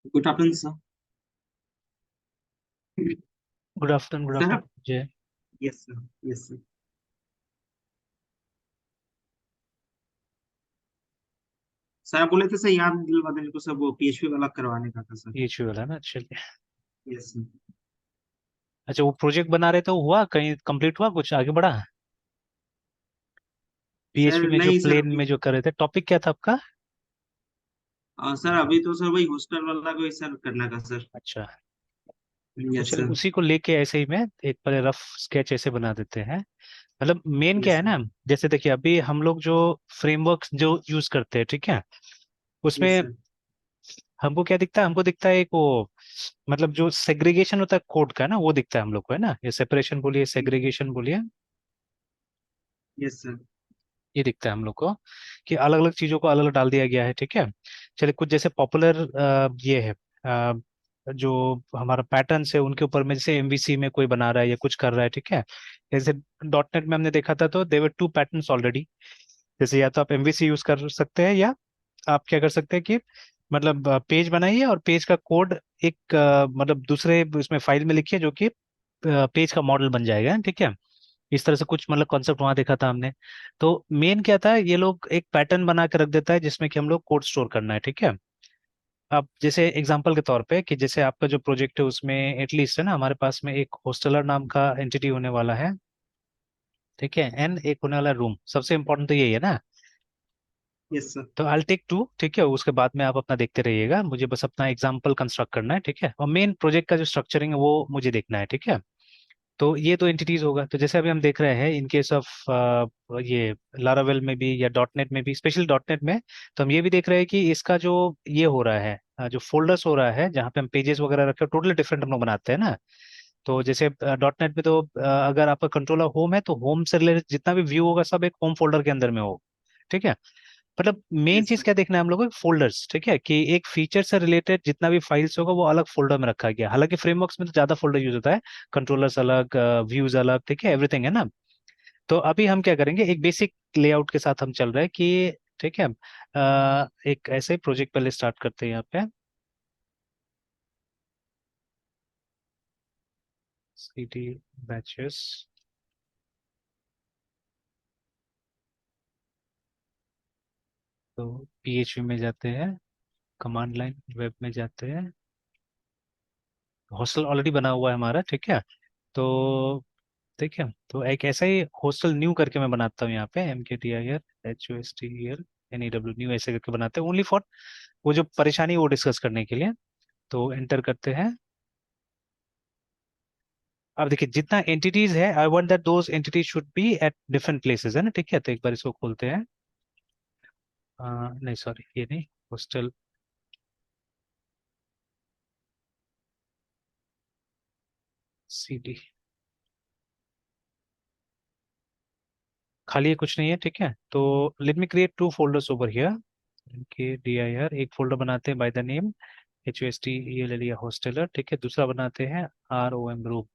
Good afternoon, sir. Good sir afternoon आप जय। Yes sir. Yes sir. Sir आप बोले थे सर, याद दिलवा देने को सर, वो पीएचपी वाला करवाने का था सर। ये इशू वाला ना, चलिए। Yes sir. अच्छा, वो प्रोजेक्ट बना रहे थे, वो हुआ कहीं कंप्लीट हुआ, कुछ आगे बढ़ा? पीएचपी सर में जो नहीं सर, प्लेन अभी में जो कर रहे थे, टॉपिक क्या था आपका? सर अभी तो सर वही हॉस्टल वाला को ही सर करना था सर। अच्छा, तो यस चलिए सर। उसी को लेके ऐसे ही मैं एक बार रफ स्केच ऐसे बना देते हैं। मतलब मेन क्या यस है सर। ना, जैसे देखिए अभी हम लोग जो फ्रेमवर्क जो यूज करते हैं, ठीक है, यस उसमें सर। हमको क्या दिखता है? हमको दिखता है एक वो, मतलब जो सेग्रीगेशन होता है कोड का ना, वो दिखता है हम लोग को, है ना, ये सेपरेशन बोलिए, सेग्रीगेशन बोलिए, यस सर। ये दिखता है हम लोग को कि अलग अलग चीजों को अलग अलग डाल दिया गया है, ठीक है। चलिए कुछ जैसे पॉपुलर ये है, जो हमारा पैटर्न्स है उनके ऊपर में, जैसे एमवीसी में कोई बना रहा है या कुछ कर रहा है, ठीक है। जैसे डॉट नेट में हमने देखा था, तो देवर टू पैटर्न्स ऑलरेडी। जैसे या तो आप एमवीसी यूज कर सकते हैं, या आप क्या कर सकते हैं कि मतलब पेज बनाइए और पेज का कोड एक मतलब दूसरे उसमें फाइल में लिखिए, जो कि पेज का मॉडल बन जाएगा, ठीक है। इस तरह से कुछ मतलब कॉन्सेप्ट वहां देखा था हमने। तो मेन क्या था, ये लोग एक पैटर्न बना के रख देता है जिसमें कि हम लोग कोड स्टोर करना है, ठीक है। अब जैसे एग्जांपल के तौर पे कि जैसे आपका जो प्रोजेक्ट है उसमें एटलीस्ट है ना, हमारे पास में एक होस्टलर नाम का एंटिटी होने वाला है, ठीक है, एंड एक होने वाला रूम, सबसे इंपॉर्टेंट तो यही है ना। Yes sir. तो आई टेक टू, ठीक है, उसके बाद में आप अपना देखते रहिएगा, मुझे बस अपना एग्जांपल कंस्ट्रक्ट करना है, ठीक है, और मेन प्रोजेक्ट का जो स्ट्रक्चरिंग है वो मुझे देखना है, ठीक है। तो ये तो एंटिटीज होगा। तो जैसे अभी हम देख रहे हैं इन केस ऑफ ये लारावेल में भी या डॉट नेट में भी, स्पेशली डॉट नेट में, तो हम ये भी देख रहे हैं कि इसका जो ये हो रहा है, जो फोल्डर्स हो रहा है जहाँ पे हम पेजेस वगैरह रखे टोटली डिफरेंट हम लोग बनाते हैं ना। तो जैसे डॉट नेट में तो अगर आपका कंट्रोलर होम है, तो होम से रिलेटेड जितना भी व्यू होगा सब एक होम फोल्डर के अंदर में हो, ठीक है। मतलब मेन यस चीज सर। क्या देखना है हम लोग को, फोल्डर्स, ठीक है, कि एक फीचर से रिलेटेड जितना भी फाइल्स होगा वो अलग फोल्डर में रखा गया। हालांकि फ्रेमवर्क्स में तो ज्यादा फोल्डर यूज होता है, कंट्रोलर्स अलग, व्यूज अलग, ठीक है, एवरीथिंग है ना। तो अभी हम क्या करेंगे, एक बेसिक लेआउट के साथ हम चल रहे हैं कि, ठीक है, एक ऐसे प्रोजेक्ट पहले स्टार्ट करते हैं यहाँ पे, सीडी बैचेस। तो पीएचपी में जाते हैं, कमांड लाइन वेब में जाते हैं, हॉस्टल ऑलरेडी बना हुआ है हमारा, ठीक है। तो ठीक है, तो एक ऐसा ही हॉस्टल न्यू करके मैं बनाता हूँ यहाँ पे, MKDIR HOSTEL NEW ऐसे करके बनाते हैं, ओनली फॉर वो जो परेशानी है वो डिस्कस करने के लिए। तो एंटर करते हैं। अब देखिए जितना एंटिटीज है, I want that those entities should be at different places, है ना, ठीक है। तो एक बार इसको खोलते हैं। नहीं सॉरी, ये नहीं, हॉस्टल CD खाली है, कुछ नहीं है, ठीक है। तो let me create two folders over here. MKDIR एक फोल्डर बनाते हैं बाय द नेम HOST, ये ले लिया हॉस्टलर, ठीक है। दूसरा बनाते हैं ROM रूम।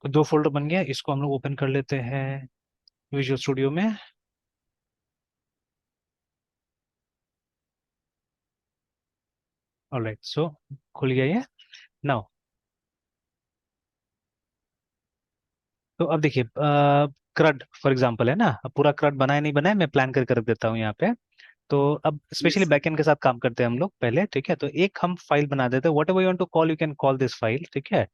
तो दो फोल्डर बन गया, इसको हम लोग ओपन कर लेते हैं विजुअल स्टूडियो में। ऑलराइट, सो खुल गया ये। नाउ तो अब देखिए क्रड फॉर एग्जांपल है ना, अब पूरा क्रड बनाया नहीं बनाया मैं प्लान करके रख देता हूँ यहाँ पे। तो अब यस स्पेशली सर। बैकएंड के साथ काम करते हैं हम लोग पहले, ठीक है। तो एक हम फाइल बना देते हैं, whatever you want to call you can call this file, ठीक है।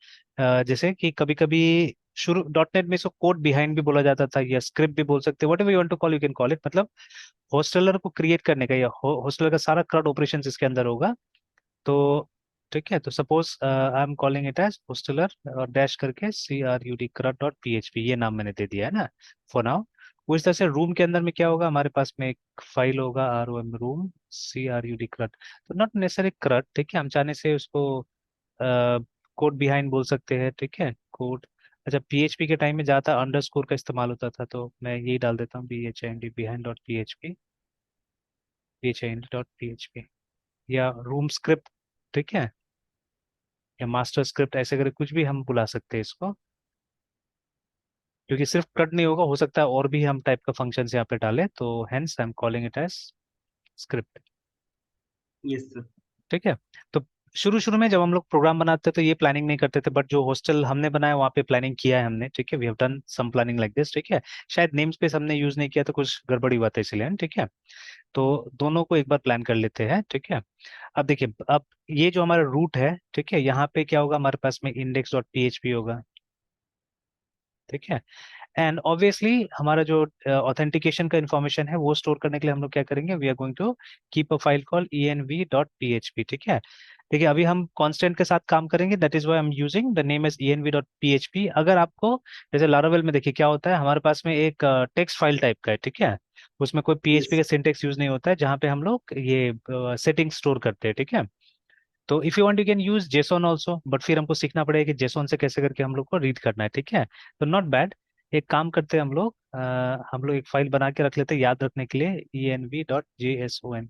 जैसे कि कभी कभी शुरू डॉट नेट में इसको कोड बिहाइंड भी बोला जाता था, या स्क्रिप्ट भी बोल सकते हैं, whatever you want to call you can call it. मतलब होस्टलर को क्रिएट करने का या होस्टलर का सारा क्रड ऑपरेशन इसके अंदर होगा। तो ठीक है, तो suppose I am calling it as hosteller और डैश करके CRUD CRUD.php, ये नाम मैंने दे दिया है ना फॉर नाउ। वो इस तरह से रूम के अंदर में क्या होगा, हमारे पास में एक फाइल होगा ROM रूम CRUD CRUD। तो नॉट नेसेसरी CRUD, ठीक है, हम चाहने से उसको कोड बिहाइंड बोल सकते हैं, ठीक है, कोड। अच्छा, PHP के टाइम में ज़्यादा अंडरस्कोर का इस्तेमाल होता था, तो मैं यही डाल देता हूँ BHIND behind dot P H P, BHIND.php, या रूम स्क्रिप्ट, ठीक है, या मास्टर स्क्रिप्ट, ऐसे करके कुछ भी हम बुला सकते हैं इसको। क्योंकि सिर्फ कट नहीं होगा, हो सकता है और भी हम टाइप का फंक्शन यहाँ पे डालें, तो hence I am calling it as script, yes sir. ठीक है। तो शुरू शुरू में जब हम लोग प्रोग्राम बनाते तो ये प्लानिंग नहीं करते थे, बट जो हॉस्टल हमने बनाया वहाँ पे प्लानिंग किया है हमने, ठीक है। We have done some planning like this, ठीक है। शायद नेम स्पेस हमने यूज नहीं किया तो कुछ गड़बड़ी हुआ था इसलिए, ठीक है। तो दोनों को एक बार प्लान कर लेते हैं, ठीक है। अब देखिए, अब ये जो हमारा रूट है, ठीक है, यहाँ पे क्या होगा, हमारे पास में इंडेक्स डॉट पीएचपी होगा, ठीक है। एंड ऑब्वियसली हमारा जो ऑथेंटिकेशन का इंफॉर्मेशन है वो स्टोर करने के लिए हम लोग क्या करेंगे, we are going to keep a file call env.php, ठीक है। देखिए अभी हम कांस्टेंट के साथ काम करेंगे, that is why I am using the name as env.php। अगर आपको जैसे लारावेल में देखिए क्या होता है, हमारे पास में एक टेक्स्ट फाइल टाइप का है, ठीक है। उसमें कोई पीएचपी यस का सिंटेक्स यूज नहीं होता है, जहाँ पे हम लोग ये सेटिंग स्टोर करते हैं, ठीक है। तो if you want you can use JSON also, but फिर हमको सीखना पड़ेगा कि जेसॉन से कैसे करके हम लोग को रीड करना है, ठीक है। तो नॉट बैड। एक काम करते हैं हम लोग एक फाइल बना के रख लेते हैं याद रखने के लिए, env.json,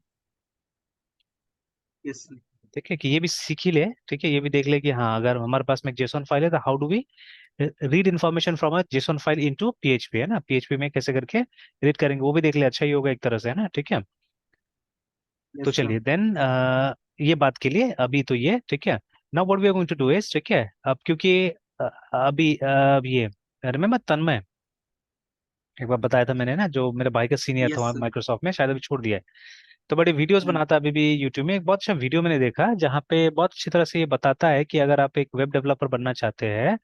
यस ठीक है। कि ये भी सीख ही ले, ठीक है। ये भी देख ले कि हाँ, अगर हमारे पास में एक जेसॉन फाइल है तो how do we read information from a JSON file into PHP, है ना। पीएचपी में कैसे करके रीड करेंगे वो भी देख ले, अच्छा ही होगा एक तरह से, है ना, ठीक है। तो यस सर। चलिए देन, ये बात के लिए अभी तो ये ठीक है। Now what we are going to do is, ठीक है। अब क्योंकि अभी अब ये रिमेम्बर तन्मय, एक बार बताया था मैंने ना, जो मेरे भाई का सीनियर था यस वहाँ सर। माइक्रोसॉफ्ट में, शायद अभी छोड़ दिया है। तो बड़ी वीडियोस हाँ। बनाता है अभी भी यूट्यूब में। एक बहुत अच्छा वीडियो मैंने देखा जहाँ पे बहुत अच्छी तरह से ये बताता है कि अगर आप एक वेब डेवलपर बनना चाहते हैं,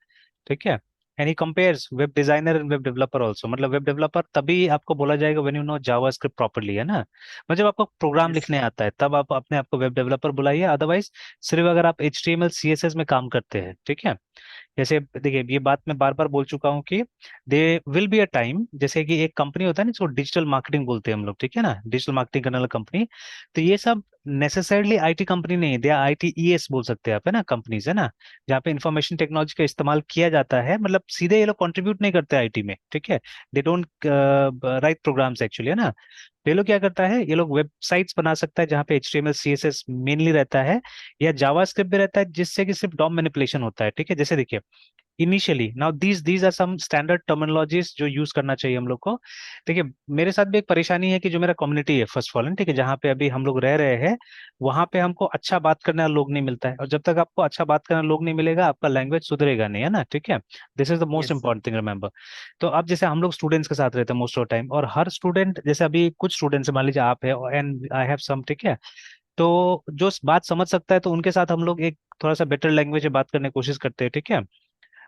ठीक है। And he compares web designer and web developer also. मतलब वेब डेवलपर तभी आपको बोला जाएगा when you know Java script properly, है ना। मतलब जब आपको प्रोग्राम यस लिखने आता है तब आप अपने आप को वेब डेवलपर बुलाइए, अदरवाइज सिर्फ अगर आप HTML CSS में काम करते हैं, ठीक है। जैसे देखिए, ये बात मैं बार बार बोल चुका हूँ कि they will be a time, जैसे कि एक कंपनी होता है ना जिसको डिजिटल मार्केटिंग बोलते हैं हम लोग, ठीक है ना, डिजिटल मार्केटिंग करने वाला कंपनी। तो ये सब नेसेसरली आईटी कंपनी नहीं है, दे आर ITES बोल सकते हैं आप, है ना, कंपनीज, है ना, जहाँ पे इंफॉर्मेशन टेक्नोलॉजी का इस्तेमाल किया जाता है। मतलब सीधे ये लोग कंट्रीब्यूट नहीं करते आईटी में, ठीक है। They don't write programs actually, है ना। तो ये लोग क्या करता है, ये लोग वेबसाइट्स बना सकता है जहाँ पे HTML CSS मेनली रहता है, या जावास्क्रिप्ट भी रहता है जिससे कि सिर्फ डॉम मैनिपुलेशन होता है, ठीक है। जैसे देखिए, initially now these are some standard terminologies जो यूज करना चाहिए हम लोग को। देखिए मेरे साथ भी एक परेशानी है कि जो मेरा कम्युनिटी है फर्स्ट ऑफ ऑल, ठीक है, जहाँ पे अभी हम लोग रह रहे हैं, वहाँ पे हमको अच्छा बात करने वाला लोग नहीं मिलता है। और जब तक आपको अच्छा बात करने वाला लोग नहीं मिलेगा, आपका लैंग्वेज सुधरेगा नहीं, है ना, ठीक है। This is the most yes sir. Important thing, remember. तो अब जैसे हम लोग स्टूडेंट्स के साथ रहते हैं मोस्ट ऑफ टाइम, और हर स्टूडेंट, जैसे अभी कुछ स्टूडेंट्स मान लीजिए आप है एंड आई हैव सम, ठीक है। तो जो बात समझ सकता है तो उनके साथ हम लोग एक थोड़ा सा बेटर लैंग्वेज में बात करने की कोशिश करते हैं, ठीक है।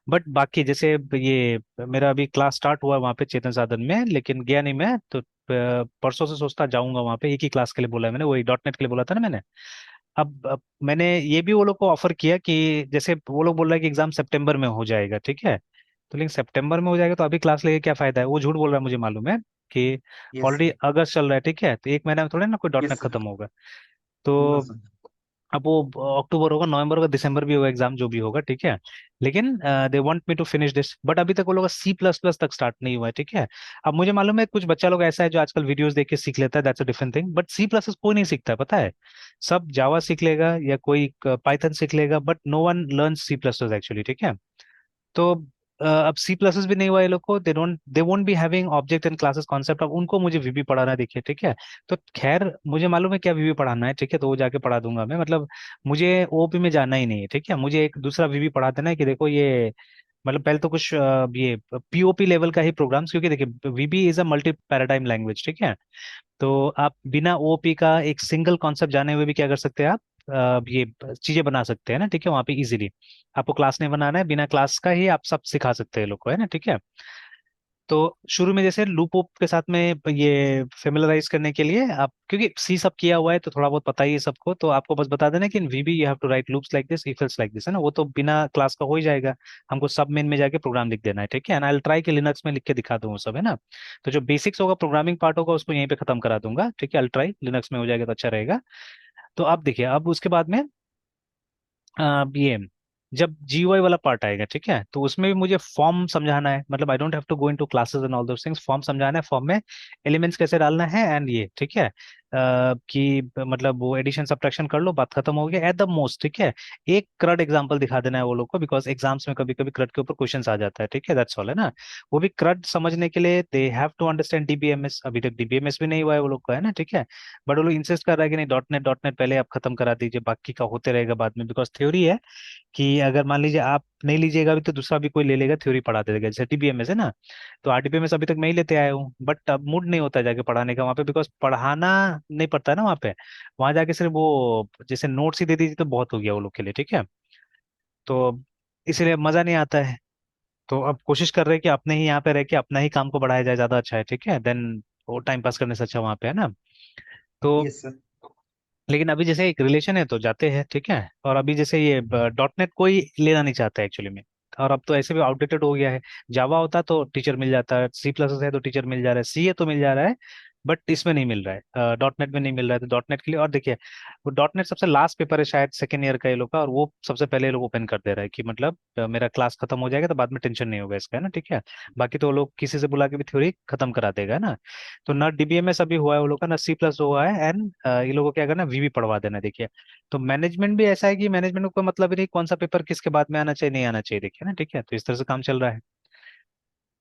बट बाकी जैसे ये मेरा अभी क्लास स्टार्ट हुआ है वहाँ पे चेतन साधन में, लेकिन गया नहीं मैं तो परसों से सोचता जाऊंगा वहाँ पे। एक ही क्लास के लिए बोला है मैंने, वही डॉट नेट के लिए बोला था ना मैंने। अब मैंने ये भी वो लोग को ऑफर किया कि जैसे वो लोग बोल रहे हैं कि एग्जाम सितंबर में हो जाएगा, ठीक है। तो लेकिन सितंबर में हो जाएगा तो अभी क्लास लेके क्या फायदा है, वो झूठ बोल रहा है मुझे मालूम है कि यस ऑलरेडी अगस्त चल रहा है, ठीक है। तो एक महीना में थोड़ा ना कोई डॉट यस नेट सर। खत्म होगा। नो तो सर। अब वो अक्टूबर होगा, नवंबर होगा, दिसंबर भी होगा एग्जाम, जो भी होगा, ठीक है। लेकिन they want me to finish this, but अभी तक वो लोग C++ तक स्टार्ट नहीं हुआ है, ठीक है। अब मुझे मालूम है कुछ बच्चा लोग ऐसा है जो आजकल वीडियोस देख के सीख लेता है, that's a different thing, but C++ कोई नहीं सीखता है, पता है। सब जावा सीख लेगा या कोई पाइथन सीख लेगा, but no one learn C++ actually, ठीक है। तो अब C++ भी नहीं हुआ ये लोग को, they won't be having object in classes concept. अब उनको मुझे VB पढ़ाना है, देखिए, ठीक है। तो खैर मुझे मालूम है क्या VB पढ़ाना है, ठीक है, तो वो जाके पढ़ा दूंगा मैं। मतलब मुझे OOP में जाना ही नहीं है, ठीक है। मुझे एक दूसरा VB पढ़ा देना है कि देखो ये, मतलब पहले तो कुछ ये POP लेवल का ही प्रोग्राम्स, क्योंकि देखिए VB is a multi paradigm language, ठीक है। तो आप बिना OOP का एक सिंगल कॉन्सेप्ट जाने हुए भी क्या कर सकते हैं आप, ये चीजें बना सकते हैं ना, ठीक है, वहाँ पे इजीली। आपको क्लास नहीं बनाना है, बिना क्लास का ही आप सब सिखा सकते हैं लोग को, है ना, ठीक है। तो शुरू में जैसे लूप वूप के साथ में ये फेमिलराइज करने के लिए आप, क्योंकि सी सब किया हुआ है तो थोड़ा बहुत पता ही है सबको, तो आपको बस बता देना कि in VB you have to write loops like this, if else like this, है ना। वो तो बिना क्लास का हो ही जाएगा। हमको सब मेन में जाके प्रोग्राम लिख देना है, ठीक है। एंड आई विल ट्राई कि लिनक्स में लिख के दिखा दूँ वो सब, है ना। तो जो बेसिक्स होगा, प्रोग्रामिंग पार्ट होगा, उसको यहीं पे खत्म करा दूंगा, ठीक है। आई ट्राई लिनक्स में हो जाएगा तो अच्छा रहेगा। तो आप देखिए, अब उसके बाद में ये जब GUI वाला पार्ट आएगा, ठीक है, तो उसमें भी मुझे फॉर्म समझाना है। मतलब I don't have to go into classes and all those things, form समझाना है, फॉर्म में एलिमेंट्स कैसे डालना है एंड ये, ठीक है। कि मतलब वो एडिशन सब्ट्रैक्शन कर लो, बात खत्म हो गया एट द मोस्ट, ठीक है। एक क्रड एग्जांपल दिखा देना है वो लोग को, बिकॉज एग्जाम्स में कभी कभी क्रड के ऊपर क्वेश्चंस आ जाता है, ठीक है, दैट्स ऑल, है ना। वो भी क्रड समझने के लिए they have to understand DBMS, अभी तक डीबीएमएस भी नहीं हुआ है वो लोग का, है ना, ठीक है। बट वो लोग इंसिस्ट कर रहा है कि नहीं, डॉट नेट पहले आप खत्म करा दीजिए, बाकी का होते रहेगा बाद में, बिकॉज थ्योरी है कि अगर मान लीजिए आप नहीं लीजिएगा अभी तो दूसरा भी कोई ले लेगा, थ्योरी पढ़ा देगा, जैसे डीबीएमएस है ना। तो आरडीबीएमएस अभी तक मैं ही लेते आया हूँ, बट अब मूड नहीं होता जाके पढ़ाने का वहाँ पे, बिकॉज पढ़ाना नहीं पड़ता है ना वहाँ पे। वहाँ जाके सिर्फ वो जैसे नोट्स ही दे दीजिए तो बहुत हो गया वो लोग के लिए, ठीक है। तो इसीलिए मजा नहीं आता है। तो अब कोशिश कर रहे हैं कि अपने ही यहाँ पे रह के अपना ही काम को बढ़ाया जाए, ज्यादा अच्छा है, ठीक है, देन वो टाइम पास करने से अच्छा वहाँ पे, है ना। तो यस सर। लेकिन अभी जैसे एक रिलेशन है तो जाते हैं, ठीक है। और अभी जैसे ये डॉट नेट कोई लेना नहीं चाहता है एक्चुअली में, और अब तो ऐसे भी आउटडेटेड हो गया है। जावा होता तो टीचर मिल जाता है, सी प्लस है तो टीचर मिल जा रहा है, सी है तो मिल जा रहा है, बट इसमें नहीं मिल रहा है, डॉट नेट में नहीं मिल रहा है। तो डॉट नेट के लिए, और देखिए वो डॉट नेट सबसे लास्ट पेपर है शायद सेकेंड ईयर का ये लोग का, और वो सबसे पहले ये लोग ओपन कर दे रहा है कि मतलब मेरा क्लास खत्म हो जाएगा तो बाद में टेंशन नहीं होगा इसका, है ना, ठीक है। बाकी तो वो लोग किसी से बुला के भी थ्योरी खत्म करा देगा, है ना। तो ना डीबीएमएस अभी हुआ है वो लोग का, ना सी प्लस हुआ है, एंड ये लोगों को क्या करना है, वीवी पढ़वा देना है, देखिए। तो मैनेजमेंट भी ऐसा है कि मैनेजमेंट को कोई मतलब ही नहीं कौन सा पेपर किसके बाद में आना चाहिए नहीं आना चाहिए, देखिए ना, ठीक है। तो इस तरह से काम चल रहा है।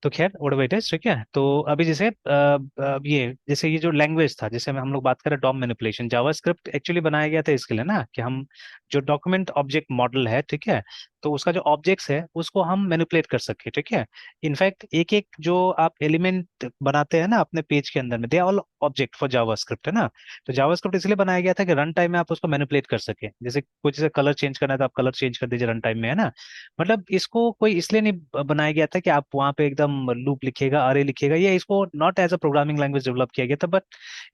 तो खैर व्हाट अबाउट इट, ठीक है। तो अभी जैसे ये जैसे ये जो लैंग्वेज था जिसे हम लोग बात करें, डॉम मैनिपुलेशन, जावास्क्रिप्ट एक्चुअली बनाया गया था इसके लिए ना, कि हम जो डॉक्यूमेंट ऑब्जेक्ट मॉडल है, ठीक है, तो उसका जो ऑब्जेक्ट्स है उसको हम मैनिपुलेट कर सके, ठीक है। इनफैक्ट एक एक जो आप एलिमेंट बनाते हैं ना अपने पेज के अंदर में, they are all object for JavaScript, है ना। तो जावास्क्रिप्ट इसलिए बनाया गया था कि रन टाइम में आप उसको मैनिपुलेट कर सके, जैसे कुछ जैसे कलर चेंज करना है तो आप कलर चेंज कर दीजिए रन टाइम में, है ना। मतलब इसको कोई इसलिए नहीं बनाया गया था कि आप वहां पे एकदम लूप लिखेगा, अरे लिखेगा, ये इसको not as a programming language develop किया गया था, but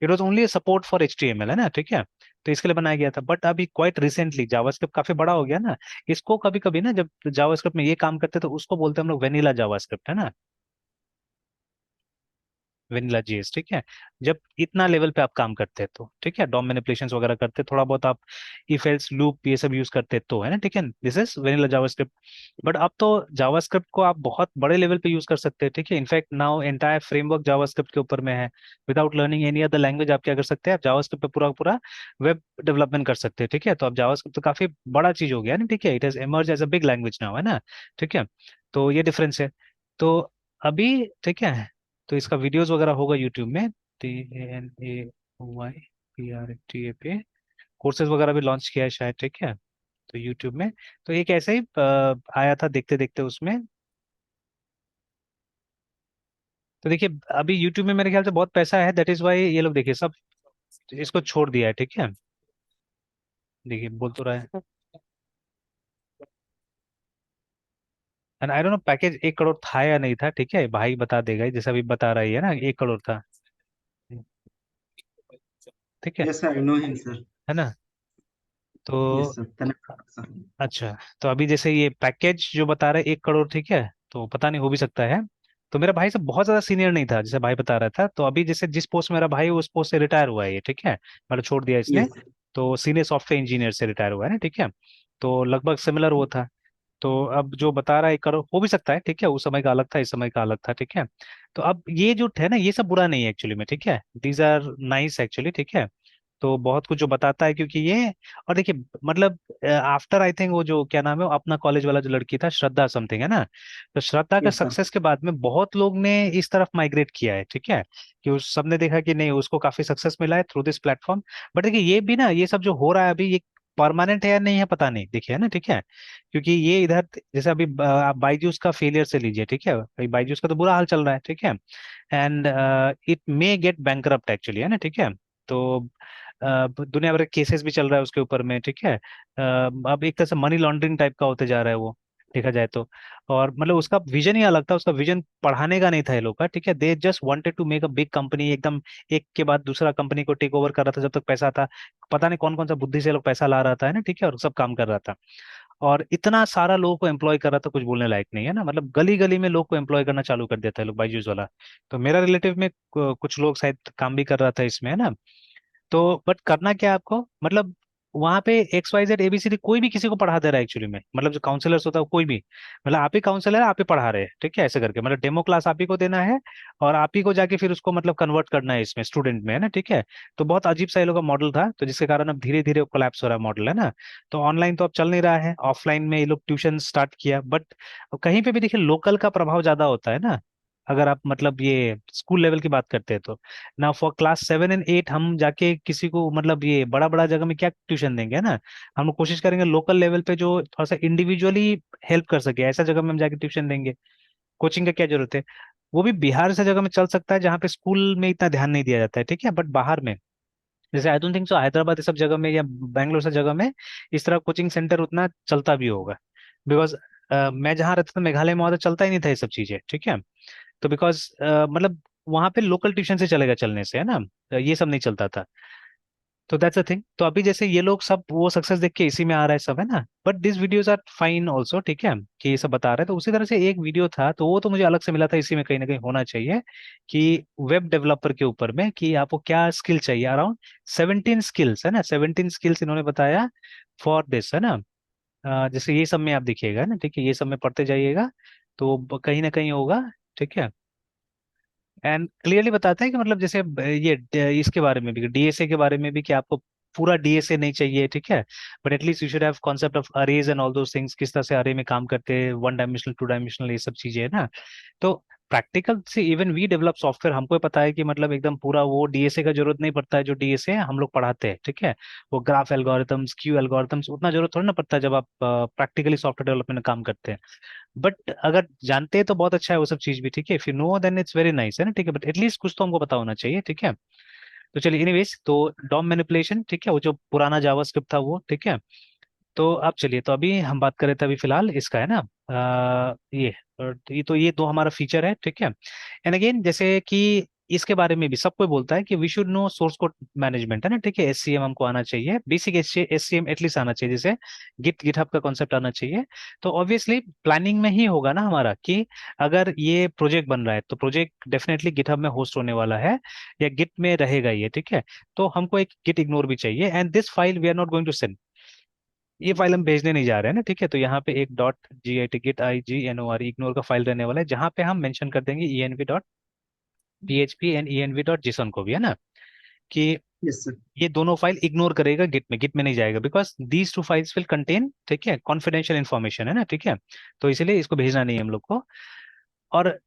it was only support for HTML, है ना, ठीक है। तो इसके लिए बनाया गया था, बट अभी क्वाइट रिसेंटली जावास्क्रिप्ट काफी बड़ा हो गया ना। इसको कभी कभी ना जब जावास्क्रिप्ट में ये काम करते तो उसको बोलते हैं हम लोग वेनिला जावास्क्रिप्ट, है ना, वेनिला जेएस, ठीक है। जब इतना लेवल पे आप काम करते हैं तो ठीक है, डॉम मैनिपुलेशंस वगैरह करते थोड़ा बहुत आप, इफ एल्स लूप ये सब यूज करते तो, है ना, ठीक है, this is vanilla JavaScript. But अब तो जावास्क्रिप्ट को आप बहुत बड़े लेवल पे यूज कर सकते हैं, ठीक है। In fact now entire framework JavaScript के ऊपर में है। Without learning any other language आप क्या कर सकते हैं, आप जावास्क्रिप्ट पे पूरा पूरा वेब डेवलपमेंट कर सकते हैं, ठीक है। तो अब जावास्क्रिप्ट तो काफी बड़ा चीज हो गया ना, ठीक है, it has emerge as a big language now, है ना, ठीक है। तो ये डिफरेंस है। तो अभी ठीक है, तो इसका वीडियोस वगैरह होगा यूट्यूब में, TANAYPRTAP, कोर्सेज वगैरह भी लॉन्च किया है शायद, ठीक है, तो यूट्यूब में। तो एक ऐसे ही आया था देखते देखते उसमें। तो देखिए अभी यूट्यूब में मेरे ख्याल से बहुत पैसा है, दैट इज वाई ये लोग देखिए सब इसको छोड़ दिया है, ठीक है। देखिए बोल तो रहा है, and I don't no package 1 crore था या नहीं था, ठीक है, भाई बता देगा, जैसा अभी बता रही है ना 1 करोड़ था, ठीक है yes sir, I know him sir. है ना। तो यस सर, तनक सर। अच्छा, तो अभी जैसे ये पैकेज जो बता रहे 1 करोड़, ठीक है, तो पता नहीं हो भी सकता है। तो मेरा भाई से बहुत ज्यादा सीनियर नहीं था, जैसे भाई बता रहा था, तो अभी जैसे जिस पोस्ट मेरा भाई उस पोस्ट से रिटायर हुआ है ये, ठीक है, मतलब छोड़ दिया इसने। Yes sir. तो सीनियर सॉफ्टवेयर इंजीनियर से रिटायर हुआ है ना, ठीक है। तो लगभग सिमिलर वो था। तो अब जो बता रहा है 1 करोड़ हो भी सकता है, ठीक है, उस समय का अलग था, इस समय का अलग था, ठीक है। तो अब ये जो है ना ये सब बुरा नहीं है एक्चुअली में, ठीक है, दीज आर नाइस एक्चुअली, ठीक है। तो बहुत कुछ जो बताता है क्योंकि ये, और देखिए मतलब आफ्टर आई थिंक वो जो क्या नाम है वो अपना कॉलेज वाला जो लड़की था श्रद्धा समथिंग, है ना। तो श्रद्धा का यस सर। सक्सेस के बाद में बहुत लोग ने इस तरफ माइग्रेट किया है, ठीक है, कि उस सबने देखा कि नहीं उसको काफी सक्सेस मिला है थ्रू दिस प्लेटफॉर्म। बट देखिए ये भी ना, ये सब जो हो रहा है अभी ये परमानेंट है या नहीं है पता नहीं, देखिए, है ना, ठीक है। क्योंकि ये इधर जैसे अभी आप बायजूस का फेलियर से लीजिए, ठीक है, भाई बायजूस का तो बुरा हाल चल रहा है, ठीक है, and it may gate bankrupt actually, है ना, ठीक है। तो दुनिया भर के केसेस भी चल रहा है उसके ऊपर में, ठीक है। अब एक तरह से मनी लॉन्ड्रिंग टाइप का होते जा रहा है वो, देखा जाए तो। और मतलब उसका विजन ही अलग था, उसका विजन पढ़ाने का नहीं था ये लोग का, ठीक है, they just wanted to make a big company, एकदम एक के बाद दूसरा कंपनी को टेक ओवर कर रहा था जब तक पैसा था। पता नहीं कौन कौन सा बुद्धि से ये लोग पैसा ला रहा था, है ना, ठीक है, और सब काम कर रहा था। और इतना सारा लोगों को एम्प्लॉय कर रहा था, कुछ बोलने लायक नहीं, है ना, मतलब गली गली में लोग को एम्प्लॉय करना चालू कर देता है लोग बायजूस वाला। तो मेरा रिलेटिव में कुछ लोग शायद काम भी कर रहा था इसमें, है ना। तो बट करना क्या है आपको, मतलब वहां पे XYZ ABCD कोई भी किसी को पढ़ा दे रहा है एक्चुअली में, मतलब जो काउंसलर्स होता है वो कोई भी, मतलब आप ही काउंसलर आप ही पढ़ा रहे हैं, ठीक है, ऐसे करके मतलब डेमो क्लास आप ही को देना है, और आप ही को जाके फिर उसको मतलब कन्वर्ट करना है इसमें स्टूडेंट में, है ना, ठीक है। तो बहुत अजीब सा ये लोग का मॉडल था, तो जिसके कारण अब धीरे धीरे कोलैप्स हो रहा है मॉडल, है ना। तो ऑनलाइन तो अब चल नहीं रहा है, ऑफलाइन में ये लोग ट्यूशन स्टार्ट किया, बट कहीं पे भी देखिए लोकल का प्रभाव ज्यादा होता है ना, अगर आप मतलब ये स्कूल लेवल की बात करते हैं तो। ना फॉर क्लास 7 and 8 हम जाके किसी को मतलब ये बड़ा बड़ा जगह में क्या ट्यूशन देंगे, है ना। हम लोग कोशिश करेंगे लोकल लेवल पे जो थोड़ा सा इंडिविजुअली हेल्प कर सके, ऐसा जगह में हम जाके ट्यूशन देंगे। कोचिंग का क्या जरूरत है। वो भी बिहार से जगह में चल सकता है जहाँ पे स्कूल में इतना ध्यान नहीं दिया जाता है, ठीक है, बट बाहर में, जैसे I don't think so Hyderabad ये सब जगह में या बैंगलोर से जगह में इस तरह कोचिंग सेंटर उतना चलता भी होगा, बिकॉज मैं जहाँ रहता था मेघालय में, वहाँ तो चलता ही नहीं था ये सब चीजें, ठीक है। तो बिकॉज मतलब वहाँ पे लोकल ट्यूशन से चलेगा चलने से, है ना, ये सब नहीं चलता था। तो दैट्स अ थिंग, तो अभी जैसे ये लोग सब वो सक्सेस देख के इसी में आ रहा है सब, है ना, but this videos are fine also, ठीक है, कि ये सब बता रहे हैं। तो उसी तरह से एक वीडियो था, तो वो तो मुझे अलग से मिला था, इसी में कहीं ना कहीं होना चाहिए कि वेब डेवलपर के ऊपर में कि आपको क्या स्किल चाहिए, अराउंड 17 स्किल्स, है ना, 17 स्किल्स इन्होंने बताया फॉर दिस, है ना। जैसे ये सब में आप देखिएगा ना, ठीक है, ये सब में पढ़ते जाइएगा, तो कहीं ना कहीं होगा, ठीक है। एंड क्लियरली बताते हैं कि मतलब जैसे इसके बारे में भी, डीएसए के बारे में भी, कि आपको पूरा डीएसए नहीं चाहिए, ठीक है, but at least you should have concept of arrays and all those things, किस तरह से अरे में काम करते हैं, 1 डायमेंशनल 2 डायमेंशनल, ये सब चीजें है ना। तो प्रैक्टिकल से इवन वी डेवलप सॉफ्टवेयर, हमको पता है कि मतलब एकदम पूरा वो डीएसए का जरूरत नहीं पड़ता है जो डीएसए हम लोग पढ़ाते हैं, ठीक है। वो ग्राफ एल्गोरिथम्स, क्यू एल्गोरिथम्स उतना जरूरत थोड़ा ना पड़ता है जब आप प्रैक्टिकली सॉफ्टवेयर डेवलपमेंट में काम करते हैं। बट अगर जानते हैं तो बहुत अच्छा है वो सब चीज भी, ठीक है, if you know then it's very nice, है ना, ठीक है, बट एटलीस्ट कुछ तो हमको पता होना चाहिए, ठीक है। तो चलिए एनीवेज, तो डॉम मैनिपुलेशन, ठीक है, वो जो पुराना जावास्क्रिप्ट था वो, ठीक है। तो अब चलिए, तो अभी हम बात कर रहे थे अभी फिलहाल इसका, है ना, ये, और ये दो हमारा फीचर है, ठीक है। एंड अगेन जैसे कि इसके बारे में भी सब कोई बोलता है कि we should know source code management, है ना, ठीक है, एससीएम हमको आना चाहिए, बेसिक एससीएम एटलीस्ट आना चाहिए, जैसे गिटहब का कॉन्सेप्ट आना चाहिए। तो ऑब्वियसली प्लानिंग में ही होगा ना हमारा कि अगर ये प्रोजेक्ट बन रहा है तो प्रोजेक्ट डेफिनेटली गिटहब में होस्ट होने वाला है, या गिट में रहेगा ये, ठीक है। तो हमको एक गिट इग्नोर भी चाहिए, and this file we are not going to send, ये फाइल हम भेजने नहीं जा रहे हैं ना, ठीक है। तो यहाँ पे एक .git इग्नोर का फाइल रहने वाला है, जहाँ पे हम मेंशन कर देंगे env.php एंड env.json को भी, है ना, कि यस सर। ये दोनों फाइल इग्नोर करेगा, गिट में नहीं जाएगा, because these two files will contain, ठीक है, कॉन्फिडेंशियल इन्फॉर्मेशन, है ना, ठीक है। तो इसलिए इसको भेजना नहीं है हम लोग को। और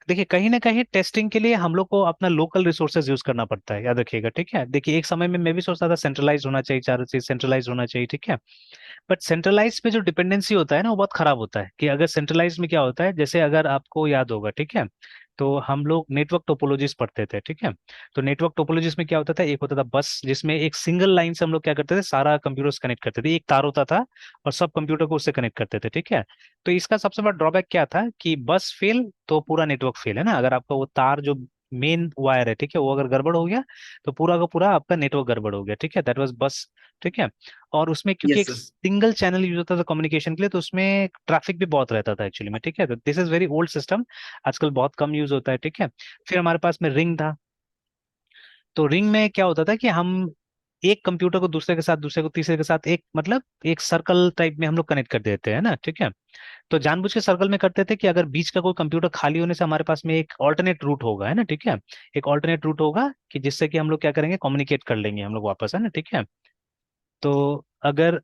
देखिए कहीं ना कहीं टेस्टिंग के लिए हम लोग को अपना लोकल रिसोर्सेज यूज करना पड़ता है, याद रखिएगा, ठीक है। देखिए एक समय में मैं भी सोचता था सेंट्रलाइज होना चाहिए, चारों चीज सेंट्रलाइज होना चाहिए, ठीक है। बट सेंट्रलाइज पे जो डिपेंडेंसी होता है ना वो बहुत खराब होता है, कि अगर सेंट्रलाइज में क्या होता है, जैसे अगर आपको याद होगा, ठीक है, तो हम लोग नेटवर्क टोपोलॉजीज पढ़ते थे, ठीक है। तो नेटवर्क टोपोलॉजीज में क्या होता था, एक होता था बस, जिसमें एक सिंगल लाइन से हम लोग क्या करते थे, सारा कंप्यूटर्स कनेक्ट करते थे, एक तार होता था और सब कंप्यूटर को उससे कनेक्ट करते थे, ठीक है। तो इसका सबसे बड़ा ड्रॉबैक क्या था कि बस फेल तो पूरा नेटवर्क फेल, है ना, अगर आपका वो तार जो मेन वायर है, ठीक है, वो अगर गड़बड़ हो गया तो पूरा का पूरा आपका नेटवर्क गड़बड़ हो गया, ठीक है, दैट वाज बस, ठीक है। और उसमें क्योंकि यस एक सर। सिंगल चैनल यूज होता था कम्युनिकेशन के लिए, तो उसमें ट्रैफिक भी बहुत रहता था एक्चुअली में, ठीक है। तो this is very old system, आजकल बहुत कम यूज होता है, ठीक है। फिर हमारे पास में रिंग था, तो रिंग में क्या होता था कि हम एक कंप्यूटर को दूसरे के साथ, दूसरे को तीसरे के साथ, एक मतलब एक सर्कल टाइप में हम लोग कनेक्ट कर देते हैं ना, ठीक है। तो जानबूझ के सर्कल में करते थे कि अगर बीच का कोई कंप्यूटर खाली होने से हमारे पास में एक ऑल्टरनेट रूट होगा, है ना, ठीक है। एक ऑल्टरनेट रूट होगा कि जिससे कि हम लोग क्या करेंगे, कम्युनिकेट कर लेंगे हम लोग वापस, है ना, ठीक है। तो अगर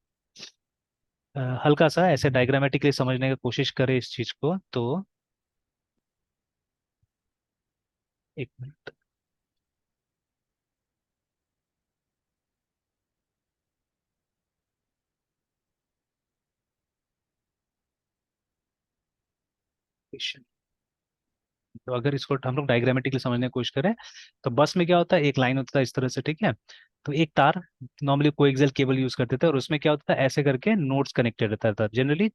हल्का सा ऐसे डायग्रामेटिकली समझने की कोशिश करें इस चीज को, तो एक मिनट। तो अगर इसको हम लोग डायग्रामेटिकली समझने की कोशिश करें, तो बस में क्या होता है, एक लाइन होता है इस तरह से, ठीक है। तो एक तार, नॉर्मली कोएक्सियल केबल यूज करते थे, और उसमें क्या होता था, ऐसे करके नोड्स कनेक्टेड रहता था जनरली,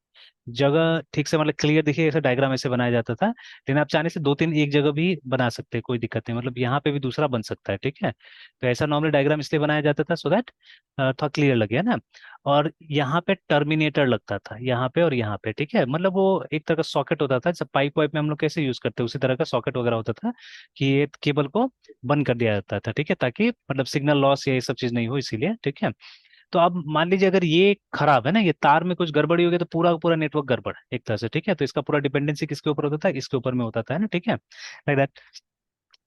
जगह ठीक से मतलब क्लियर दिखे ऐसा डायग्राम ऐसे बनाया जाता था, लेकिन आप चाहने से दो तीन एक जगह भी बना सकते हैं, कोई दिक्कत नहीं, मतलब यहाँ पे भी दूसरा बन सकता है, ठीक है। तो ऐसा नॉर्मली डायग्राम इसलिए बनाया जाता था सो दैट थोड़ा क्लियर लगे ना। और यहाँ पे टर्मिनेटर लगता था, यहाँ पे और यहाँ पे, ठीक है, मतलब वो एक तरह का सॉकेट होता था, जब पाइप वाइप में हम लोग कैसे यूज करते हैं उसी तरह का सॉकेट वगैरह होता था, कि ये केबल को बंद कर दिया जाता था, ठीक है, ताकि मतलब सिग्नल लॉस या ये सब चीज नहीं हो, इसीलिए, ठीक है। तो अब मान लीजिए अगर ये खराब है ना, ये तार में कुछ गड़बड़ी हो गई तो पूरा का पूरा नेटवर्क गड़बड़ है एक तरह से, ठीक है। तो इसका पूरा डिपेंडेंसी किसके ऊपर होता था, इसके ऊपर में होता था, है ना, ठीक है, लाइक दैट।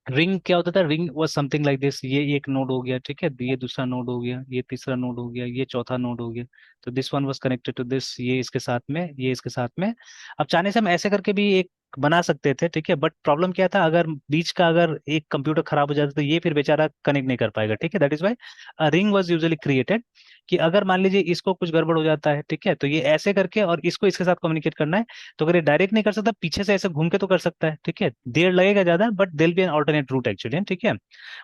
रिंग क्या होता था, ring was something like this, ये एक नोड हो गया, ठीक है, ये दूसरा नोड हो गया, ये तीसरा नोड हो गया, ये चौथा नोड हो गया। तो this one was connected to this, ये इसके साथ में, ये इसके साथ में। अब चाहने से हम ऐसे करके भी एक बना सकते थे, ठीक है, बट प्रॉब्लम क्या था, अगर बीच का अगर एक कंप्यूटर खराब हो जाता तो ये फिर बेचारा कनेक्ट नहीं कर पाएगा, ठीक है। That is why ring was usually created, कि अगर मान लीजिए इसको कुछ गड़बड़ हो जाता है, ठीक है, तो ये ऐसे करके और इसको इसके साथ कम्युनिकेट करना है। तो अगर ये डायरेक्ट नहीं कर सकता, पीछे से ऐसे घूम के तो कर सकता है, ठीक है, देर लगेगा ज्यादा, but there be an alternate route actually, ठीक है।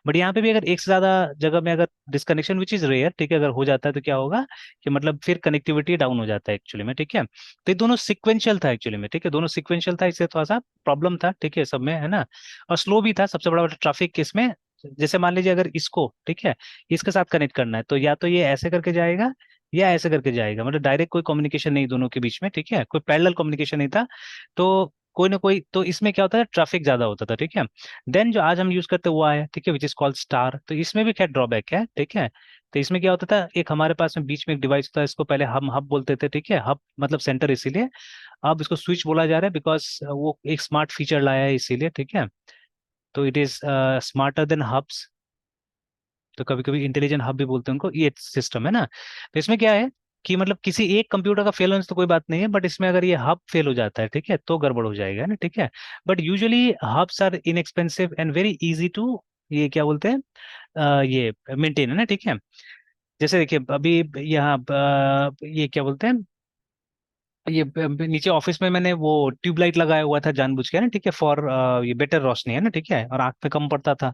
बट यहाँ पे भी अगर एक से ज्यादा जगह में अगर डिस्कनेक्शन विच इज रेयर, ठीक है, अगर हो जाता है तो क्या होगा कि मतलब फिर कनेक्टिविटी डाउन हो जाता है एक्चुअली में, ठीक है। तो ये दोनों सिक्वेंशियल था एक्चुअली में, ठीक है, दोनों सिक्वेंशियल था, इससे थोड़ा सा प्रॉब्लम था, ठीक है, सब में, है ना। और स्लो भी था, सबसे बड़ा ट्रैफिक इसमें। जैसे मान लीजिए अगर इसको, ठीक है, इसके साथ कनेक्ट करना है, तो या तो ये ऐसे करके जाएगा या ऐसे करके जाएगा, मतलब डायरेक्ट कोई कम्युनिकेशन नहीं दोनों के बीच में, ठीक है, कोई पैरेलल कम्युनिकेशन नहीं था। तो कोई ना कोई तो इसमें क्या होता है, ट्रैफिक ज्यादा होता था, ठीक है। देन जो आज हम यूज करते हैं वो आया, ठीक है, विच इज कॉल्ड स्टार। तो इसमें भी खैर ड्रॉबैक है, ठीक है। तो इसमें क्या होता था, एक हमारे पास में बीच में एक डिवाइस होता है, इसको पहले हम हब बोलते थे, ठीक है, हब मतलब सेंटर, इसीलिए अब इसको स्विच बोला जा रहा है, बिकॉज वो एक स्मार्ट फीचर लाया है इसीलिए, ठीक है। तो it is smarter than hubs. तो कभी कभी इंटेलिजेंट हब भी बोलते हैं उनको, ये सिस्टम है ना। तो इसमें क्या है कि मतलब किसी एक कंप्यूटर का फेल होने से तो कोई बात नहीं है, बट इसमें अगर ये हब फेल हो जाता है, ठीक है, तो गड़बड़ हो जाएगा ना, ठीक है। But usually hubs are inexpensive and very easy to, ये क्या बोलते हैं, ये मेंटेन, है ना, ठीक है। जैसे देखिए अभी यहाँ ये क्या बोलते हैं, ये नीचे ऑफिस में मैंने वो ट्यूबलाइट लगाया हुआ था जानबूझ के ना, ठीक है, फॉर ये बेटर रोशनी, है ना, ठीक है, और आंख पे कम पड़ता था।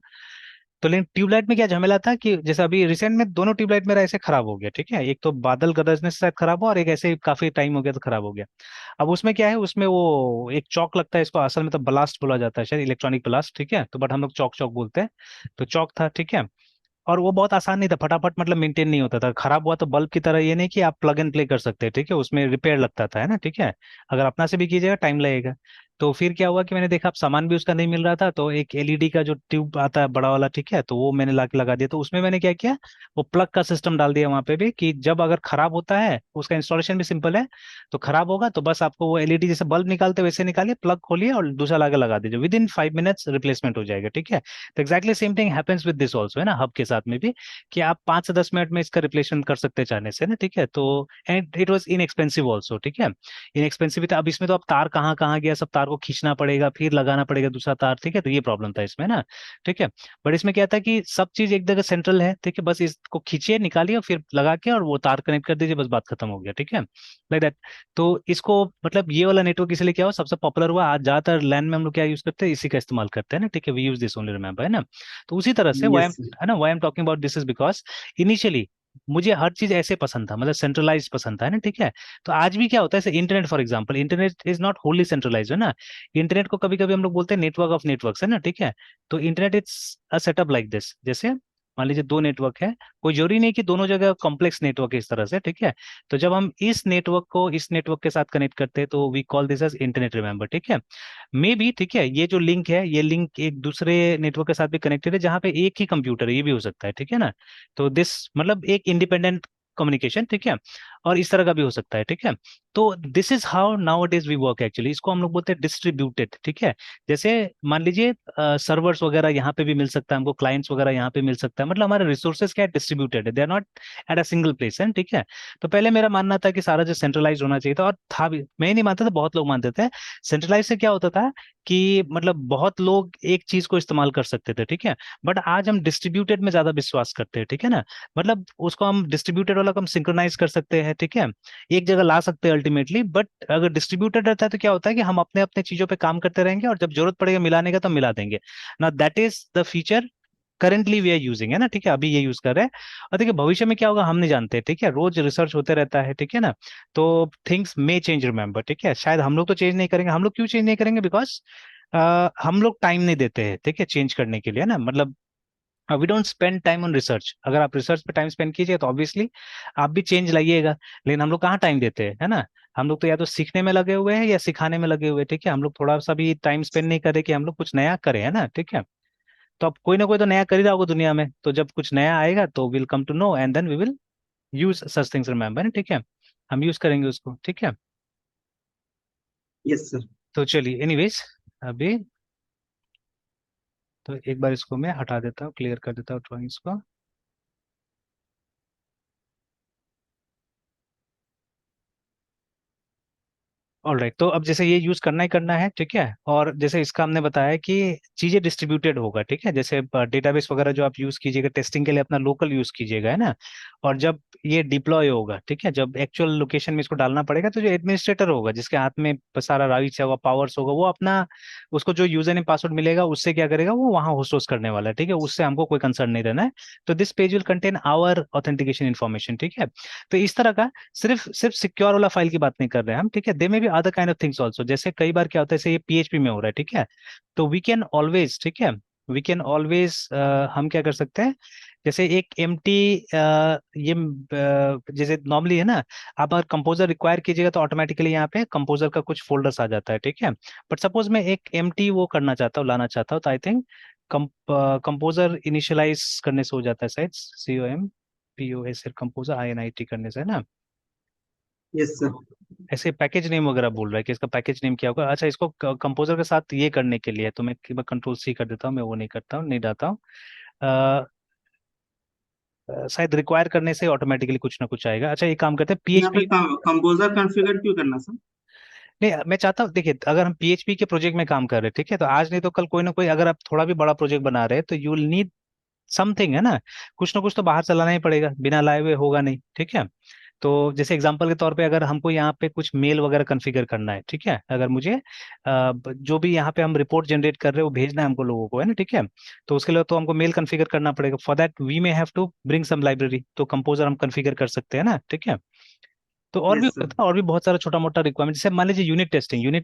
तो लेकिन ट्यूबलाइट में क्या झमेला था कि जैसे अभी रिसेंट में दोनों ट्यूबलाइट मेरा ऐसे खराब हो गया, ठीक है, एक तो बादल गरजने से शायद खराब हुआ और एक ऐसे काफी टाइम हो गया तो खराब हो गया। अब उसमें क्या है, उसमें वो एक चौक लगता है, इसको असल में तो ब्लास्ट बोला जाता है शायद, इलेक्ट्रॉनिक ब्लास्ट, ठीक है, तो बट हम लोग चौक चौक बोलते हैं। तो चौक था, ठीक है। और वो बहुत आसान नहीं था, फटाफट मतलब मेंटेन नहीं होता था, खराब हुआ तो बल्ब की तरह ये नहीं कि आप प्लग एंड प्ले कर सकते हैं, ठीक है, उसमें रिपेयर लगता था, है ना, ठीक है। अगर अपना से भी कीजिएगा टाइम लगेगा। तो फिर क्या हुआ कि मैंने देखा अब सामान भी उसका नहीं मिल रहा था, तो एक एलईडी का जो ट्यूब आता है बड़ा वाला, ठीक है, तो वो मैंने ला के लगा दिया। तो उसमें मैंने क्या किया, वो प्लग का सिस्टम डाल दिया वहां पे भी, कि जब अगर खराब होता है, उसका इंस्टॉलेशन भी सिंपल है। तो खराब होगा तो बस आपको वो एलईडी जैसे बल्ब निकालते वैसे निकालिए, प्लग खोलिए और दूसरा लाके लगा दीजिए, विद इन 5 मिनट्स रिप्लेसमेंट हो जाएगा, ठीक है। तो exactly same thing happens with this also, है ना, हब के साथ में भी, कि आप 5 से 10 मिनट में इसका रिप्लेसमेंट कर सकते हैं चाहने से ना, ठीक है। तो and it was inexpensive also, ठीक है, इनएक्सपेंसिव भी था। अब इसमें तो अब तार कहाँ कहाँ गया, सब तार को खींचना पड़ेगा, फिर लगाना पड़ेगा दूसरा तार, ठीक है, तो ये प्रॉब्लम था इसमें ना, ठीक है। बट इसमें क्या था कि सब चीज एक जगह सेंट्रल है, ठीक है, बस इसको खींचिए निकालिए और फिर लगा के और वो तार कनेक्ट कर दीजिए, बस बात खत्म हो गया, ठीक है, लाइक दैट। तो इसको मतलब ये वाला नेटवर्क इसलिए क्या हुआ, सबसे पॉपुलर हुआ। आज ज्यादातर लैंड में हम लोग क्या यूज करते हैं, इसी का इस्तेमाल करते हैं ना, ठीक है, we use this only, remember, है ना। तो उसी तरह से वाई यस एम, है ना, why am talking about this is because initially मुझे हर चीज ऐसे पसंद था, मतलब सेंट्रलाइज पसंद था, है ना, ठीक है। तो आज भी क्या होता है, जैसे internet for example, internet is not wholly centralize, है ना। इंटरनेट को कभी कभी हम लोग बोलते हैं नेटवर्क ऑफ नेटवर्क्स, है ना, ठीक है। तो internet is a setup like this, जैसे मान लीजिए दो नेटवर्क है, कोई जरूरी नहीं कि दोनों जगह कॉम्प्लेक्स नेटवर्क है इस तरह से, ठीक है। तो जब हम इस नेटवर्क को इस नेटवर्क के साथ कनेक्ट करते हैं तो we call this as internet, remember, ठीक है। मे बी, ठीक है, ये जो लिंक है, ये लिंक एक दूसरे नेटवर्क के साथ भी कनेक्टेड है, जहाँ पे एक ही कंप्यूटर है, ये भी हो सकता है, ठीक है ना। तो दिस मतलब एक इंडिपेंडेंट कम्युनिकेशन, ठीक है, और इस तरह का भी हो सकता है, ठीक है। तो this is how now it is we work actually, इसको हम लोग बोलते हैं डिस्ट्रीब्यूटेड, ठीक है। जैसे मान लीजिए सर्वर्स वगैरह यहाँ पे भी मिल सकता है हमको, क्लाइंट्स वगैरह यहाँ पे मिल सकता है, मतलब हमारे रिसोर्सेज क्या है, डिस्ट्रीब्यूटेड है, they are not at a single place, है, ठीक है। तो पहले मेरा मानना था कि सारा जो सेंट्रलाइज होना चाहिए था, और था भी, मैं ही नहीं मानता था, बहुत लोग मानते थे। सेंट्रलाइज से क्या होता था कि मतलब बहुत लोग एक चीज को इस्तेमाल कर सकते थे, ठीक है। बट आज हम डिस्ट्रीब्यूटेड में ज्यादा विश्वास करते हैं, ठीक है ना। मतलब उसको हम डिस्ट्रीब्यूटेड वाला को हम सिंक्रोनाइज कर सकते हैं, ठीक है, एक जगह ला सकते हैं अल्टीमेटली। बट अगर डिस्ट्रीब्यूटेड रहता है तो क्या होता है कि हम अपने अपने चीजों पे काम करते रहेंगे, और जब जरूरत पड़ेगा मिलाने का तो मिला देंगे ना। That is the feature currently we are using, है ना, ठीक है, अभी ये यूज कर रहे हैं। और देखिए भविष्य में क्या होगा हम नहीं जानते, ठीक है, रोज रिसर्च होते रहता है, ठीक है ना। तो थिंग्स मे चेंज, रिमेंबर, ठीक है, शायद हम लोग तो चेंज नहीं करेंगे, हम लोग क्यों चेंज नहीं करेंगे, बिकॉज हम लोग टाइम नहीं देते हैं, ठीक है, चेंज करने के लिए ना, मतलब we don't spend time on research. अगर आप रिसर्च पे टाइम स्पेंड कीजिए तो ऑब्वियसली आप भी चेंज लाइएगा, लेकिन हम लोग कहाँ टाइम देते हैं, है ना। हम लोग तो या तो सीखने में लगे हुए हैं या सिखाने में लगे हुए हैं, ठीक है, हम लोग थोड़ा सा भी टाइम स्पेंड नहीं कर रहे कि हम लोग कुछ नया करें, है ना, ठीक है। तो अब कोई ना कोई तो नया कर ही रहा होगा दुनिया में, तो जब कुछ नया आएगा तो will come to know and then we will use such things remember, ठीक है, हम यूज करेंगे उसको, ठीक है। Yes sir. तो चलिए एनीवेज, अभी तो एक बार इसको मैं हटा देता हूँ, क्लियर कर देता हूँ ड्राइंग्स को। ऑलराइट, तो अब जैसे ये यूज करना ही करना है, ठीक है। और जैसे इसका हमने बताया कि चीजें डिस्ट्रीब्यूटेड होगा, ठीक है, जैसे डेटाबेस वगैरह जो आप यूज कीजिएगा टेस्टिंग के लिए अपना लोकल यूज कीजिएगा, है ना। और जब ये डिप्लॉय होगा, ठीक है, जब एक्चुअल लोकेशन में इसको डालना पड़ेगा, तो जो एडमिनिस्ट्रेटर होगा जिसके हाथ में सारा राइट्स होगा, पावर्स होगा, वो अपना उसको जो यूजर नेम पासवर्ड मिलेगा उससे क्या करेगा, वो वहाँ होस्ट करने वाला है, ठीक है, उससे हमको कोई कंसर्न नहीं रहना है। तो this page will contain our authentication information, ठीक है। तो इस तरह का सिर्फ सिर्फ सिक्योर वाला फाइल की बात नहीं कर रहे हैं हम, ठीक है, दे में भी other kind of things also. जैसे कई बार क्या होता है, जैसे ये पीएचपी में हो रहा है, ठीक है, तो वी कैन ऑलवेज, ठीक है, वी कैन ऑलवेज हम क्या कर सकते हैं, जैसे एक एम टी ये जैसे नॉर्मली है ना, आप अगर कंपोजर रिक्वायर कीजिएगा तो ऑटोमेटिकली यहाँ पे कंपोजर का कुछ फोल्डर्स आ जाता है, ठीक है। बट सपोज मैं एक एम टी वो करना चाहता हूँ, लाना चाहता हूँ, तो आई थिंक कंपोजर इनिशियलाइज करने से हो जाता है शायद, COMPOSR कंपोजर INIT करने से, है ना। Yes sir. ऐसे पैकेज नेम वगैरह बोल रहा है कि इसका पैकेज नेम क्या होगा। अच्छा, इसको कंपोजर के साथ ये करने के लिए तो मैं कंट्रोल C कर देता हूँ, मैं वो नहीं करता हूँ, नहीं डालता हूँ। शायद रिक्वायर करने से ऑटोमेटिकली कुछ ना कुछ आएगा। अच्छा, एक काम करते हैं, यहाँ पे पीएचपी। कंपोजर कॉन्फ़िगर क्यों करना सर? नहीं, मैं चाहता हूँ, देखिए, अगर हम पीएचपी के प्रोजेक्ट में काम कर रहे हैं, ठीक है, तो आज नहीं तो कल कोई ना कोई, अगर आप थोड़ा भी बड़ा प्रोजेक्ट बना रहे हैं तो यू विल नीड समथिंग, है ना कुछ तो बाहर चलाना ही पड़ेगा, बिना लाए हुए होगा नहीं, ठीक है। तो जैसे एग्जांपल के तौर पे अगर हमको यहाँ पे कुछ मेल वगैरह कॉन्फ़िगर करना है, ठीक है, अगर मुझे जो भी यहाँ पे हम रिपोर्ट जनरेट कर रहे हैं वो भेजना है हमको लोगों को, है ना, ठीक है। तो उसके लिए तो हमको मेल कॉन्फ़िगर करना पड़ेगा, for that we may have to bring some library, तो कंपोजर हम कॉन्फ़िगर कर सकते हैं ना, ठीक है। तो और भी यस होता सर। है, और भी बहुत सारा छोटा मोटा रिक्वायरमेंट, जैसे मान लीजिए यूनिट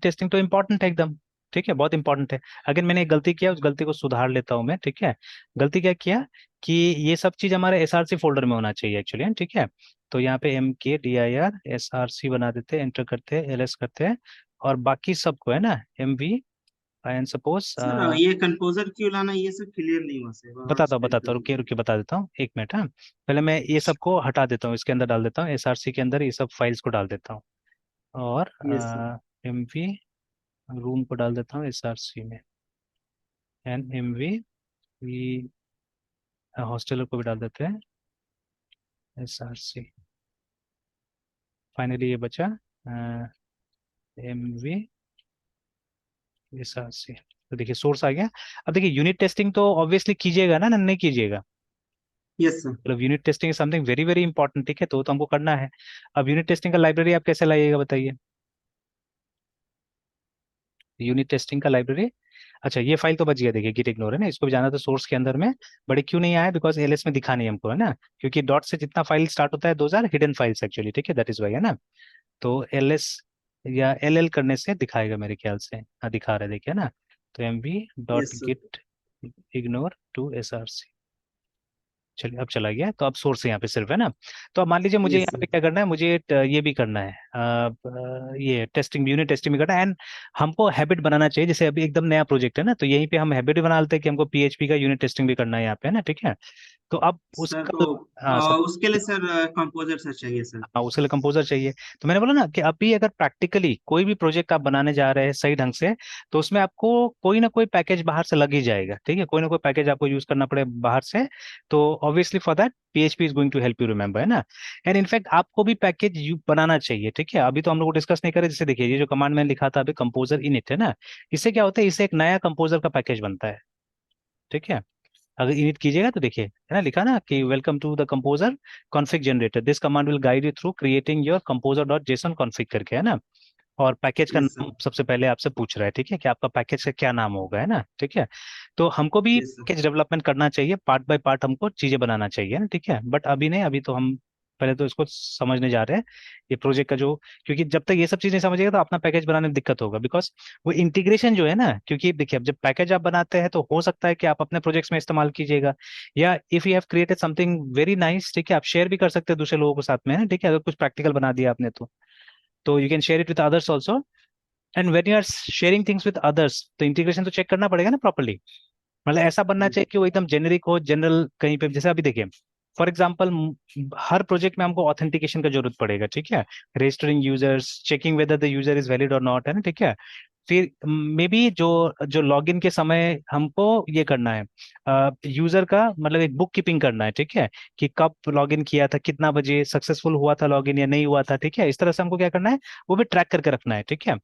टेस्टिंग तो इंपॉर्टेंट है एकदम, ठीक है, बहुत इंपॉर्टेंट है। अगर मैंने एक गलती किया, उस गलती को सुधार लेता हूँ मैं, ठीक है। गलती क्या किया कि ये सब चीज हमारे SRC फोल्डर में होना चाहिए एक्चुअली, ठीक है। तो यहाँ पे MKDIR SRC बना देते हैं, एंटर करते हैं, LS करते हैं, और बाकी सबको, है ना, MV एंड सपोज, सर ये कंपोजर क्यों लाना, ये सब क्लियर नहीं हुआ सर, और एक्सप्लेन बताता कर हूँ, रुकिए दीजिए। रुकिए बता देता हूँ, एक मिनट, हाँ। पहले मैं ये सबको हटा देता हूँ, इसके अंदर डाल देता हूँ, SRC के अंदर ये सब फाइल्स को डाल देता हूँ, और यस सर। MV रूम को डाल देता हूँ SRC में, एंड MV हॉस्टलर को भी डाल देते हैं SRC। फाइनली ये बचा MV SRC। तो देखिए सोर्स आ गया। अब देखिए यूनिट टेस्टिंग तो ऑब्वियसली कीजिएगा ना, नहीं कीजिएगा, यस सर। मतलब unit testing something very very important, ठीक है, तो हमको करना है। अब यूनिट टेस्टिंग का लाइब्रेरी आप कैसे लाइएगा बताइए, यूनिट टेस्टिंग का लाइब्रेरी। अच्छा, ये फाइल तो बच गया, देखिए गिट इग्नोर, है ना, इसको भी जाना था सोर्स के अंदर में। बट क्यों नहीं आया, बिकॉज LS में दिखा नहीं हमको, है ना, क्योंकि डॉट से जितना फाइल स्टार्ट होता है, those are hidden files actually, ठीक है, दैट इज वाई, है ना। तो LS या LL करने से दिखाएगा मेरे ख्याल से, हाँ दिखा रहा है, देखिए ना। तो MV dot yes sir. Git ignore to SRC। चलिए, अब चला गया, तो अब सोर्स यहाँ पे सिर्फ, है ना। तो अब मान लीजिए मुझे यस यहाँ सर। पे क्या करना है, मुझे ये भी करना है, ये टेस्टिंग, यूनिट टेस्टिंग भी करना है, एंड हमको हैबिट बनाना चाहिए, जैसे अभी एकदम नया प्रोजेक्ट है ना, तो यहीं पे हम हैबिट भी बना लेते हैं कि हमको PHP का यूनिट टेस्टिंग भी करना है यहाँ पे, है ना, ठीक है। तो अब सर उसका, तो हाँ सब, उसके लिए सर कंपोजर सर चाहिए सर। हाँ उसके लिए कंपोजर चाहिए। तो मैंने बोला ना कि अभी अगर प्रैक्टिकली कोई भी प्रोजेक्ट आप बनाने जा रहे हैं सही ढंग से, तो उसमें आपको कोई ना कोई पैकेज बाहर से लग ही जाएगा, ठीक है, कोई ना कोई पैकेज आपको यूज करना पड़े बाहर से। तो obviously for that PHP is going to help you, remember, है ना। एंड इनफैक्ट आपको भी पैकेज बनाना चाहिए, ठीक है। अभी तो हम लोग डिस्कस नहीं करें, जैसे देखिए ये जो कमांड मैंने लिखा था अभी, कंपोजर इनिट, है ना, इससे क्या होता है, इससे एक नया कंपोजर का पैकेज बनता है, ठीक है। अगर इनिट कीजिएगा तो देखिए, है ना, लिखा ना कि welcome to the composer config generator, this command will guide you through creating your composer dot JSON config करके, है ना। और पैकेज का यस नाम सर। सबसे पहले आपसे पूछ रहा है, ठीक है, कि आपका पैकेज का क्या नाम होगा, है ना, ठीक है। तो हमको भी यस सर। पैकेज डेवलपमेंट करना चाहिए, पार्ट बाय पार्ट हमको चीजें बनाना चाहिए ना, ठीक है। बट अभी नहीं, अभी तो हम पहले तो इसको समझने जा रहे हैं, ये प्रोजेक्ट का जो, क्योंकि जब तक ये सब चीज़ नहीं समझिएगा तो अपना पैकेज बनाने में दिक्कत होगा, बिकॉज वो इंटीग्रेशन जो है ना, क्योंकि देखिए अब जब पैकेज आप बनाते हैं तो हो सकता है कि आप अपने प्रोजेक्ट्स में इस्तेमाल कीजिएगा, या if you have created something very nice, ठीक है, आप शेयर भी कर सकते हैं दूसरे लोगों के साथ में, है ना, ठीक है, अगर कुछ प्रैक्टिकल बना दिया आपने तो you can share it with others also. And when you are sharing things with others, तो इंटीग्रेशन तो चेक करना पड़ेगा ना प्रॉपरली, मतलब ऐसा बनना चाहिए कि वो एकदम जेनरिक हो, जनरल कहीं पे, जैसे अभी देखिए फॉर एग्जाम्पल हर प्रोजेक्ट में हमको ऑथेंटिकेशन का जरूरत पड़ेगा, ठीक है, registering users, checking whether the user is valid और नॉट, है ना, ठीक है। फिर मे बी जो जो लॉगिन के समय हमको ये करना है, यूजर का मतलब एक बुक कीपिंग करना है, ठीक है, कि कब लॉगिन किया था, कितना बजे सक्सेसफुल हुआ था लॉगिन या नहीं हुआ था, ठीक है, इस तरह से हमको क्या करना है, वो भी ट्रैक करके रखना है, ठीक है।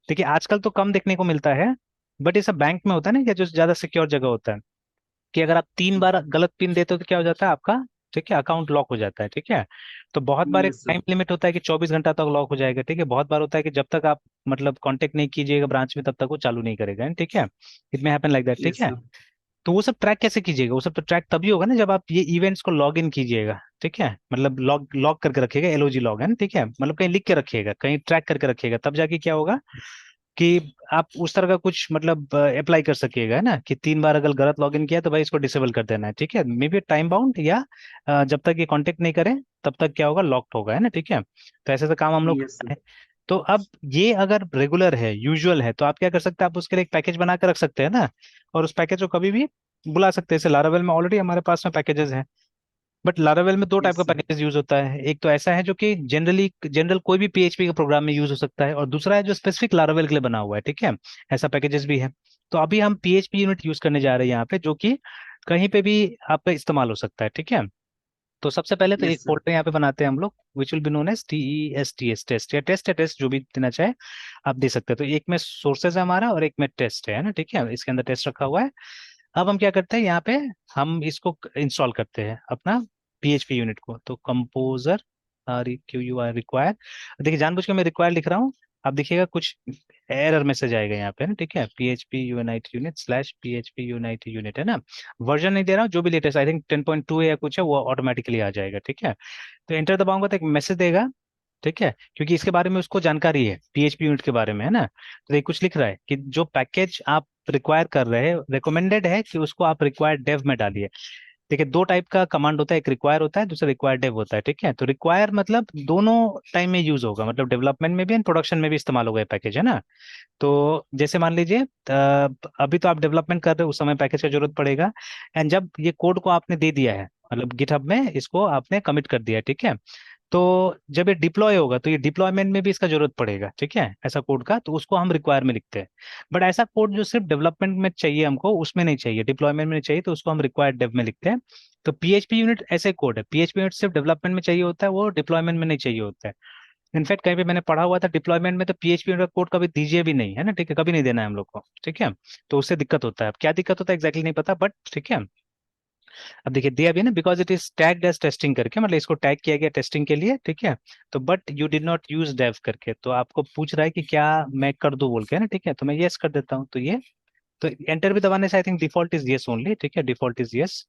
देखिए आजकल तो कम देखने को मिलता है, बट ये सब बैंक में होता है ना, या जो ज्यादा सिक्योर जगह होता है, कि अगर आप 3 बार गलत पिन देते हो तो क्या हो जाता है आपका, ठीक है, अकाउंट लॉक हो जाता है, ठीक है। तो बहुत बार एक यस सर। टाइम लिमिट होता है कि 24 घंटा तक लॉक हो जाएगा, ठीक है। बहुत बार होता है कि जब तक आप मतलब कांटेक्ट नहीं कीजिएगा ब्रांच में तब तक वो चालू नहीं करेगा, ठीक है। It may happen like that, ठीक यस है। सर। तो वो सब ट्रैक कैसे कीजिएगा, वो सब तो ट्रैक तभी होगा ना जब आप ये इवेंट्स को लॉग इन कीजिएगा, ठीक है, मतलब लॉग लॉग करके रखिएगा, एलओजी लॉग है ना, ठीक है, मतलब कहीं लिख के रखिएगा, कहीं ट्रैक करके रखिएगा, तब जाके क्या होगा कि आप उस तरह का कुछ मतलब अप्लाई कर सकिएगा, है ना, कि 3 बार अगर गलत लॉगिन किया तो भाई इसको डिसेबल कर देना है, ठीक है, मे बी टाइम बाउंड, या जब तक ये कांटेक्ट नहीं करें तब तक क्या होगा, लॉक्ड होगा, है ना, ठीक है। तो ऐसे तो काम हम लोग यस करते सर। हैं। तो अब ये अगर रेगुलर है, यूजुअल है, तो आप क्या कर सकते हैं, आप उसके लिए एक पैकेज बना कर रख सकते हैं ना, और उस पैकेज को कभी भी बुला सकते हैं। जैसे लारावेल में ऑलरेडी हमारे पास में पैकेजेस हैं, बट लारावेल में दो टाइप यस का सर। पैकेज यूज होता है। एक तो ऐसा है जो कि जनरल कोई भी पीएचपी के प्रोग्राम में यूज हो सकता है, और दूसरा है जो स्पेसिफिक लारावेल के लिए बना हुआ है, ठीक है। ऐसा पैकेजेस भी है। तो अभी हम पीएचपी यूनिट यूज करने जा रहे हैं यहाँ पे, जो कि कहीं पे भी आपका इस्तेमाल हो सकता है, ठीक है। तो सबसे पहले तो एक यस सर। फोल्डर यहाँ पे बनाते हैं हम लोग, which will be known as TESTS, test या टेस्ट जो भी देना चाहे आप दे सकते हैं। तो एक में सोर्सेज है हमारा और एक में टेस्ट है ना, ठीक है, इसके अंदर टेस्ट रखा हुआ है। अब हम क्या करते हैं यहाँ पे, हम इसको इंस्टॉल करते हैं अपना पीएचपी यूनिट को। तो कंपोजर REQUR रिक्वायर, देखिए जानबूझ के मैं रिक्वायर लिख रहा हूँ। अब देखिएगा कुछ एरर मैसेज आएगा यहाँ पे ना, ठीक है, PHP UNIT unit /PHP UNIT unit, है ना। वर्जन नहीं दे रहा हूँ, जो भी लेटेस्ट आई थिंक 10.2 है या कुछ है, वो ऑटोमेटिकली आ जाएगा, ठीक है। तो एंटर दबाऊंगा तो एक मैसेज देगा, ठीक है, क्योंकि इसके बारे में उसको जानकारी है, पीएचपी यूनिट के बारे में, है ना। तो ये कुछ लिख रहा है कि जो पैकेज आप रिक्वायर कर रहे हैं, रिकमेंडेड है कि उसको आप रिक्वायर डेव में डालिए। देखिए दो टाइप का कमांड होता है, एक रिक्वायर होता है, दूसरा रिक्वायर डेव होता है, ठीक है। तो रिक्वायर मतलब दोनों टाइम में यूज होगा, मतलब डेवलपमेंट में भी एंड प्रोडक्शन में भी इस्तेमाल होगा ये पैकेज, है ना। तो जैसे मान लीजिए अभी तो आप डेवलपमेंट कर रहे हो, उस समय पैकेज का जरूरत पड़ेगा। एंड जब ये कोड को आपने दे दिया है, मतलब गिटहब में इसको आपने कमिट कर दिया है, ठीक है, तो जब ये डिप्लॉय होगा तो ये डिप्लॉयमेंट में भी इसका जरूरत पड़ेगा, ठीक है, ऐसा कोड का, तो उसको हम रिक्वायर में लिखते हैं। बट ऐसा कोड जो सिर्फ डेवलपमेंट में चाहिए हमको, उसमें नहीं चाहिए, डिप्लॉयमेंट में नहीं चाहिए, तो उसको हम रिक्वायर्ड डेव में लिखते हैं। तो पीएचपी यूनिट ऐसे कोड है, पीएचपी यूनिट सिर्फ डेवलपमेंट में चाहिए होता है, वो डिप्लॉयमेंट में नहीं चाहिए होता है। इनफैक्ट कहीं पे मैंने पढ़ा हुआ था डिप्लॉयमेंट में तो पीएचपी यूनिट कोड कभी दीजिए भी नहीं, है ना, ठीक है, कभी नहीं देना है हम लोग को, ठीक है। तो उससे दिक्कत होता है, अब क्या दिक्कत होता है एग्जैक्टली नहीं पता, बट ठीक है। अब देखिए दिया भी है ना, because it is tagged as testing करके, मतलब इसको टैग किया गया टेस्टिंग के लिए, ठीक है। तो but you did not use dev करके, तो आपको पूछ रहा है कि क्या मैं कर दूं बोल के, है ना, ठीक है, तो मैं यस कर देता हूँ, तो ये, तो एंटर भी दबाने से I think default is yes only, ठीक है, डिफॉल्ट इज यस।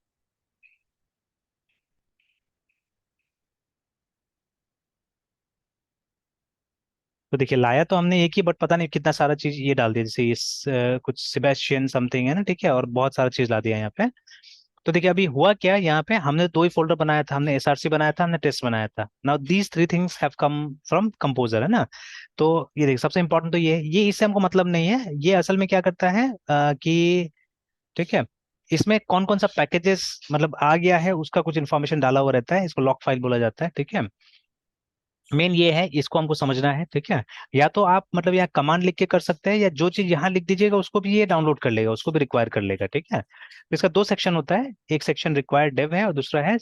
तो देखिए लाया तो हमने एक ही, बट पता नहीं कितना सारा चीज ये डाल दिया, जैसे इस कुछ सेबेस्टियन समथिंग है ना, ठीक है, और बहुत सारा चीज ला दिया यहाँ पे। तो देखिए अभी हुआ क्या, यहाँ पे हमने दो ही फोल्डर बनाया था, हमने SRC बनाया था, हमने टेस्ट बनाया था। Now these three things have come from composer, है ना। तो ये देखिए सबसे इंपॉर्टेंट तो ये इससे हमको मतलब नहीं है, ये असल में क्या करता है कि, ठीक है, इसमें कौन कौन सा पैकेजेस मतलब आ गया है उसका कुछ इन्फॉर्मेशन डाला हुआ रहता है, इसको लॉग फाइल बोला जाता है, ठीक है। मेन ये है, इसको हमको समझना है, ठीक है। या तो आप मतलब यहाँ कमांड लिख के कर सकते हैं, या जो चीज यहाँ लिख दीजिएगा उसको भी ये डाउनलोड कर लेगा, उसको भी रिक्वायर कर लेगा, ठीक है। तो इसका दो सेक्शन होता है, एक सेक्शन रिक्वायर डेव है और दूसरा है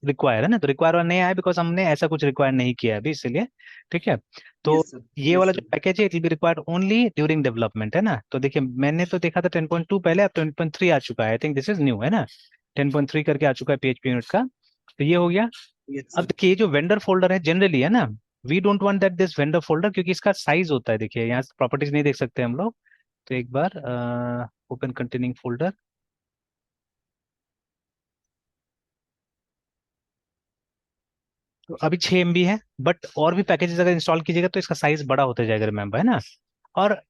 रिक्वायर, है ना। तो रिक्वायर वाला नहीं आया बिकॉज हमने ऐसा कुछ रिक्वायर नहीं किया है अभी, इसीलिए, ठीक है। तो यस सर। ये यस वाला जो सर। पैकेज है it will be required only during development, है ना। तो देखिए मैंने तो देखा था 10.2 पहले, अब 10.3 आ चुका है, I think this is new, है ना। 10.3 करके आ चुका है पीएचपी यूनिट का। तो ये हो गया। यस अब सर। देखिए ये जो वेंडर फोल्डर है जनरली, है ना, we don't want that this vendor folder, क्योंकि इसका साइज होता है, देखिए यहाँ प्रॉपर्टीज नहीं देख सकते हम लोग। तो एक बार ओपन कंटेनिंग फोल्डर, तो अभी 6 MB है, बट और भी पैकेजेस अगर इंस्टॉल कीजिएगा तो इसका साइज बड़ा होता जाएगा, रिमेम्बर, है ना। और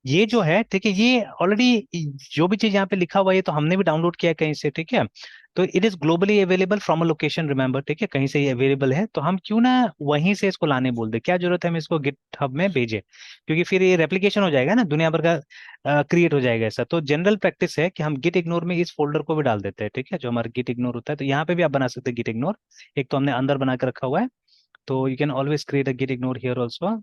ये जो है ठीक है, ये ऑलरेडी जो भी चीज यहाँ पे लिखा हुआ है ये तो हमने भी डाउनलोड किया है कहीं से, ठीक है। तो it is globally available from a location, remember, ठीक है, कहीं से ये अवेलेबल है, तो हम क्यों ना वहीं से इसको लाने बोल दे, क्या जरूरत है हम इसको गिट हब में भेजे, क्योंकि फिर ये रेप्लिकेशन हो जाएगा ना, दुनिया भर का क्रिएट हो जाएगा ऐसा। तो जनरल प्रैक्टिस है कि हम गिट इग्नोर में इस फोल्डर को भी डाल देते हैं, ठीक है, जो हमारा गिट इग्नोर होता है। तो यहाँ पे भी आप बना सकते हैं गिट इग्नोर, एक तो हमने अंदर बना के रखा हुआ है, तो you can always create a git ignore here also.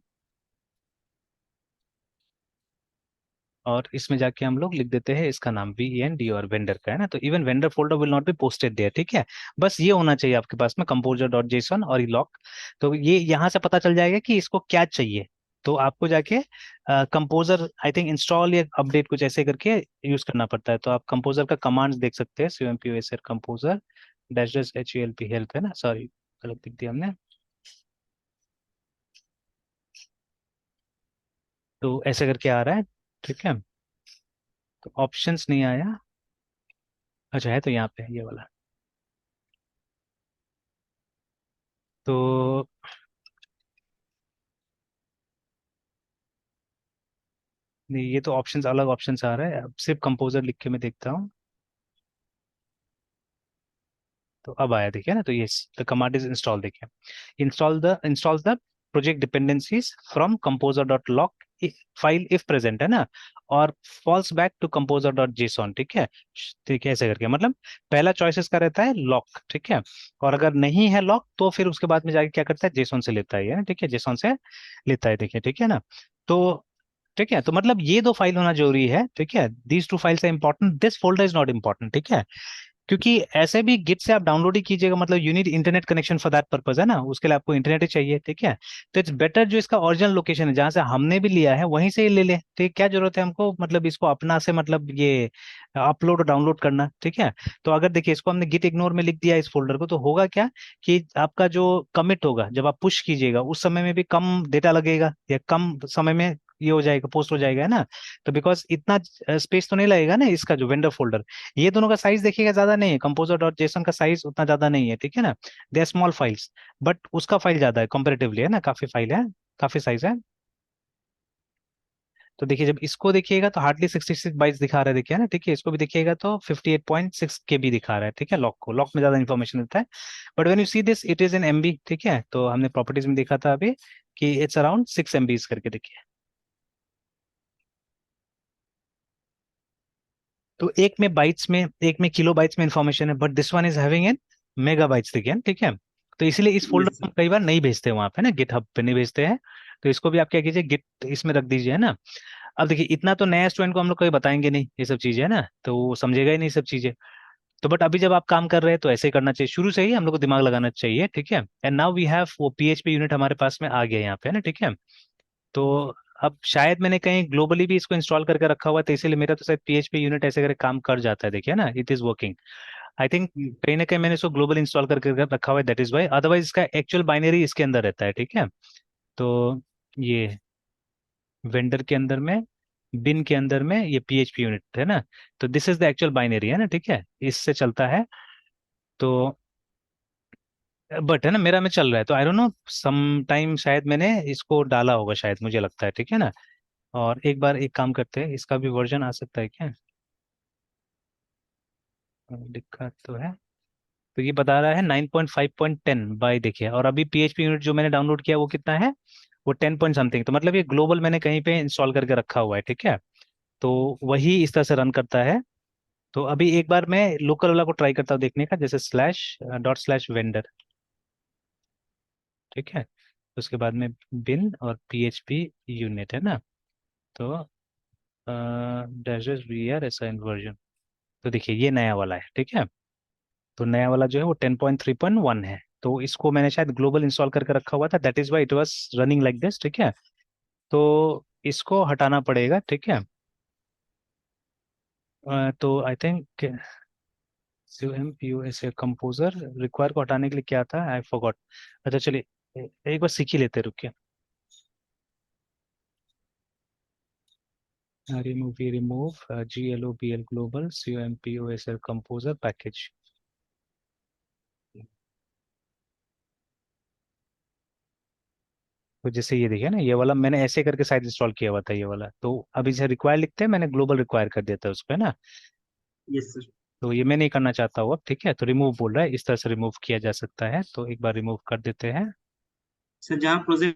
और इसमें जाके हम लोग लिख देते हैं इसका नाम VEND और वेंडर का है ना, तो even vendor folder will not be posted there, ठीक है। बस ये होना चाहिए आपके पास में कंपोजर डॉट जेसन और लॉक। तो ये यहाँ से पता चल जाएगा कि इसको क्या चाहिए। तो आपको जाके कंपोजर आई थिंक इंस्टॉल या अपडेट कुछ ऐसे करके यूज करना पड़ता है। तो आप कंपोजर का कमांड्स देख सकते हैं, CMPOSR composer dash dash HELP help है ना, सॉरी गलत लिख दिया हमने। तो ऐसे करके आ रहा है, ठीक है। तो ऑप्शंस नहीं आया, अच्छा है तो यहाँ पे है ये वाला। तो नहीं, ये तो ऑप्शंस अलग ऑप्शंस आ रहा है, अब सिर्फ कंपोजर लिख के मैं देखता हूँ। तो अब आया देखिए ना, तो ये द कमांड इज इंस्टॉल, देखिए installs the project dependencies from composer dot lock file if present, है ना, और falls back to composer dot JSON, ठीक है। ठीक है, ऐसे करके मतलब पहला चॉइसेस का रहता है लॉक, ठीक है, और अगर नहीं है लॉक तो फिर उसके बाद में जाके क्या करता है, जेसॉन से लेता है ये ना, ठीक है, जेसॉन से लेता है, देखिए, ठीक है ना। तो ठीक है, तो मतलब ये दो फाइल होना जरूरी है, ठीक है, these two files are important, this folder is not important, ठीक है। क्योंकि ऐसे भी गिट से आप डाउनलोड ही कीजिएगा, मतलब you need internet connection for that purpose, है ना, उसके लिए आपको इंटरनेट ही चाहिए, ठीक है। तो इट्स बेटर जो इसका ओरिजिनल लोकेशन है जहां से हमने भी लिया है वहीं से ही ले ले, ठीक, क्या जरूरत है हमको मतलब इसको अपना से मतलब ये अपलोड और डाउनलोड करना, ठीक है। तो अगर देखिए इसको हमने गिट इग्नोर में लिख दिया इस फोल्डर को, तो होगा क्या कि आपका जो कमिट होगा जब आप पुश कीजिएगा उस समय में भी कम डेटा लगेगा, या कम समय में ये हो जाएगा, पोस्ट हो जाएगा, है ना। तो बिकॉज इतना स्पेस तो नहीं लगेगा ना इसका जो वेंडर फोल्डर, ये दोनों का साइज देखिएगा ज्यादा नहीं है, कंपोजर डॉट जेसन का साइज उतना ज्यादा नहीं है, ठीक है ना, they are small files, but उसका फाइल ज्यादा है कंपेरेटिवली, है ना, काफी फाइल है, काफी साइज है। तो देखिए जब इसको देखिएगा तो हार्डली 66 बाइट्स दिखा रहा है, देखिए ना, ठीक है, इसको भी देखिएगा तो 58.6 KB दिखा रहा है, ठीक है, लॉक को, लॉक में ज्यादा इन्फॉर्मेशन देता है। But when you see this it is in MB, ठीक है, तो हमने प्रॉपर्टीज में देखा था अभी कि इट्स अराउंड 6 MB करके, देखिए। तो एक में बाइट्स में, एक में किलो बाइट्स में इंफॉर्मेशन है, but this one is having in mega bytes, देखिए, ठीक है। तो इसलिए इस फोल्डर यस को सर। हम कई बार नहीं भेजते वहां पे ना, गिट हब पे नहीं भेजते हैं। तो इसको भी आप क्या कीजिए, गिट इसमें रख दीजिए, है ना। अब देखिए इतना तो नया स्टूडेंट को हम लोग कभी बताएंगे नहीं ये सब चीजें, है ना, तो वो समझेगा ही नहीं सब चीजें। तो बट अभी जब आप काम कर रहे हैं तो ऐसे ही करना चाहिए, शुरू से ही हम लोग को दिमाग लगाना चाहिए, ठीक है। एंड नाउ वी हैव वो PHP यूनिट हमारे पास में आ गया यहाँ पे, है ना, ठीक है। तो अब शायद मैंने कहीं ग्लोबली भी इसको इंस्टॉल करके रखा हुआ है, तो इसीलिए मेरा तो शायद PHP यूनिट ऐसे करके काम कर जाता है, देखिए ना, it is working. I think कहीं ना कहीं मैंने इसको ग्लोबल इंस्टॉल करके रखा हुआ है, दैट इज वाई, अदरवाइज इसका एक्चुअल बाइनरी इसके अंदर रहता है, ठीक है। तो ये वेंडर के अंदर में, बिन के अंदर में ये PHP यूनिट है ना, तो this is the actual binary, है ना, ठीक है, इससे चलता है। तो बट है ना, मेरा में चल रहा है, तो I don't know some time शायद मैंने इसको डाला होगा शायद, मुझे लगता है, ठीक है ना। और एक बार एक काम करते हैं, इसका भी वर्जन आ सकता है क्या, दिक्कत तो है। तो ये बता रहा है 9.5.10 बाई, देखिए, और अभी PHP यूनिट जो मैंने डाउनलोड किया वो कितना है, वो 10 पॉइंट समथिंग, तो मतलब ये ग्लोबल मैंने कहीं पे इंस्टॉल करके रखा हुआ है, ठीक है। तो वही इस तरह से रन करता है। तो अभी एक बार मैं लोकल वाला को ट्राई करता हूँ देखने का, जैसे /./vendor, ठीक है, उसके बाद में बिन और PHP यूनिट, है ना। तो डैश वी आर ऐसा वर्जन, तो देखिए ये नया वाला है, ठीक है। तो नया वाला जो है वो 10.3.1 है, तो इसको मैंने शायद ग्लोबल इंस्टॉल करके रखा हुआ था, that is why it was running like this, ठीक है। तो इसको हटाना पड़ेगा, ठीक है। तो I think CMPOS composer require को हटाने के लिए क्या था, आई फॉरगॉट। अच्छा चलिए एक बार सीख ही लेते, रुकिए। Remove GLOBL global CMPOS composer package. तो जैसे ये देखिए ना, ये वाला मैंने ऐसे करके शायद इंस्टॉल किया हुआ था ये वाला, तो अभी से रिक्वायर लिखते हैं, मैंने ग्लोबल रिक्वायर कर दिया था उस पे ना। Yes sir. तो ये मैं नहीं करना चाहता हूँ अब, ठीक है, तो रिमूव बोल रहा है, इस तरह से रिमूव किया जा सकता है, तो एक बार रिमूव कर देते हैं। सर जहाँ प्रोजेक्ट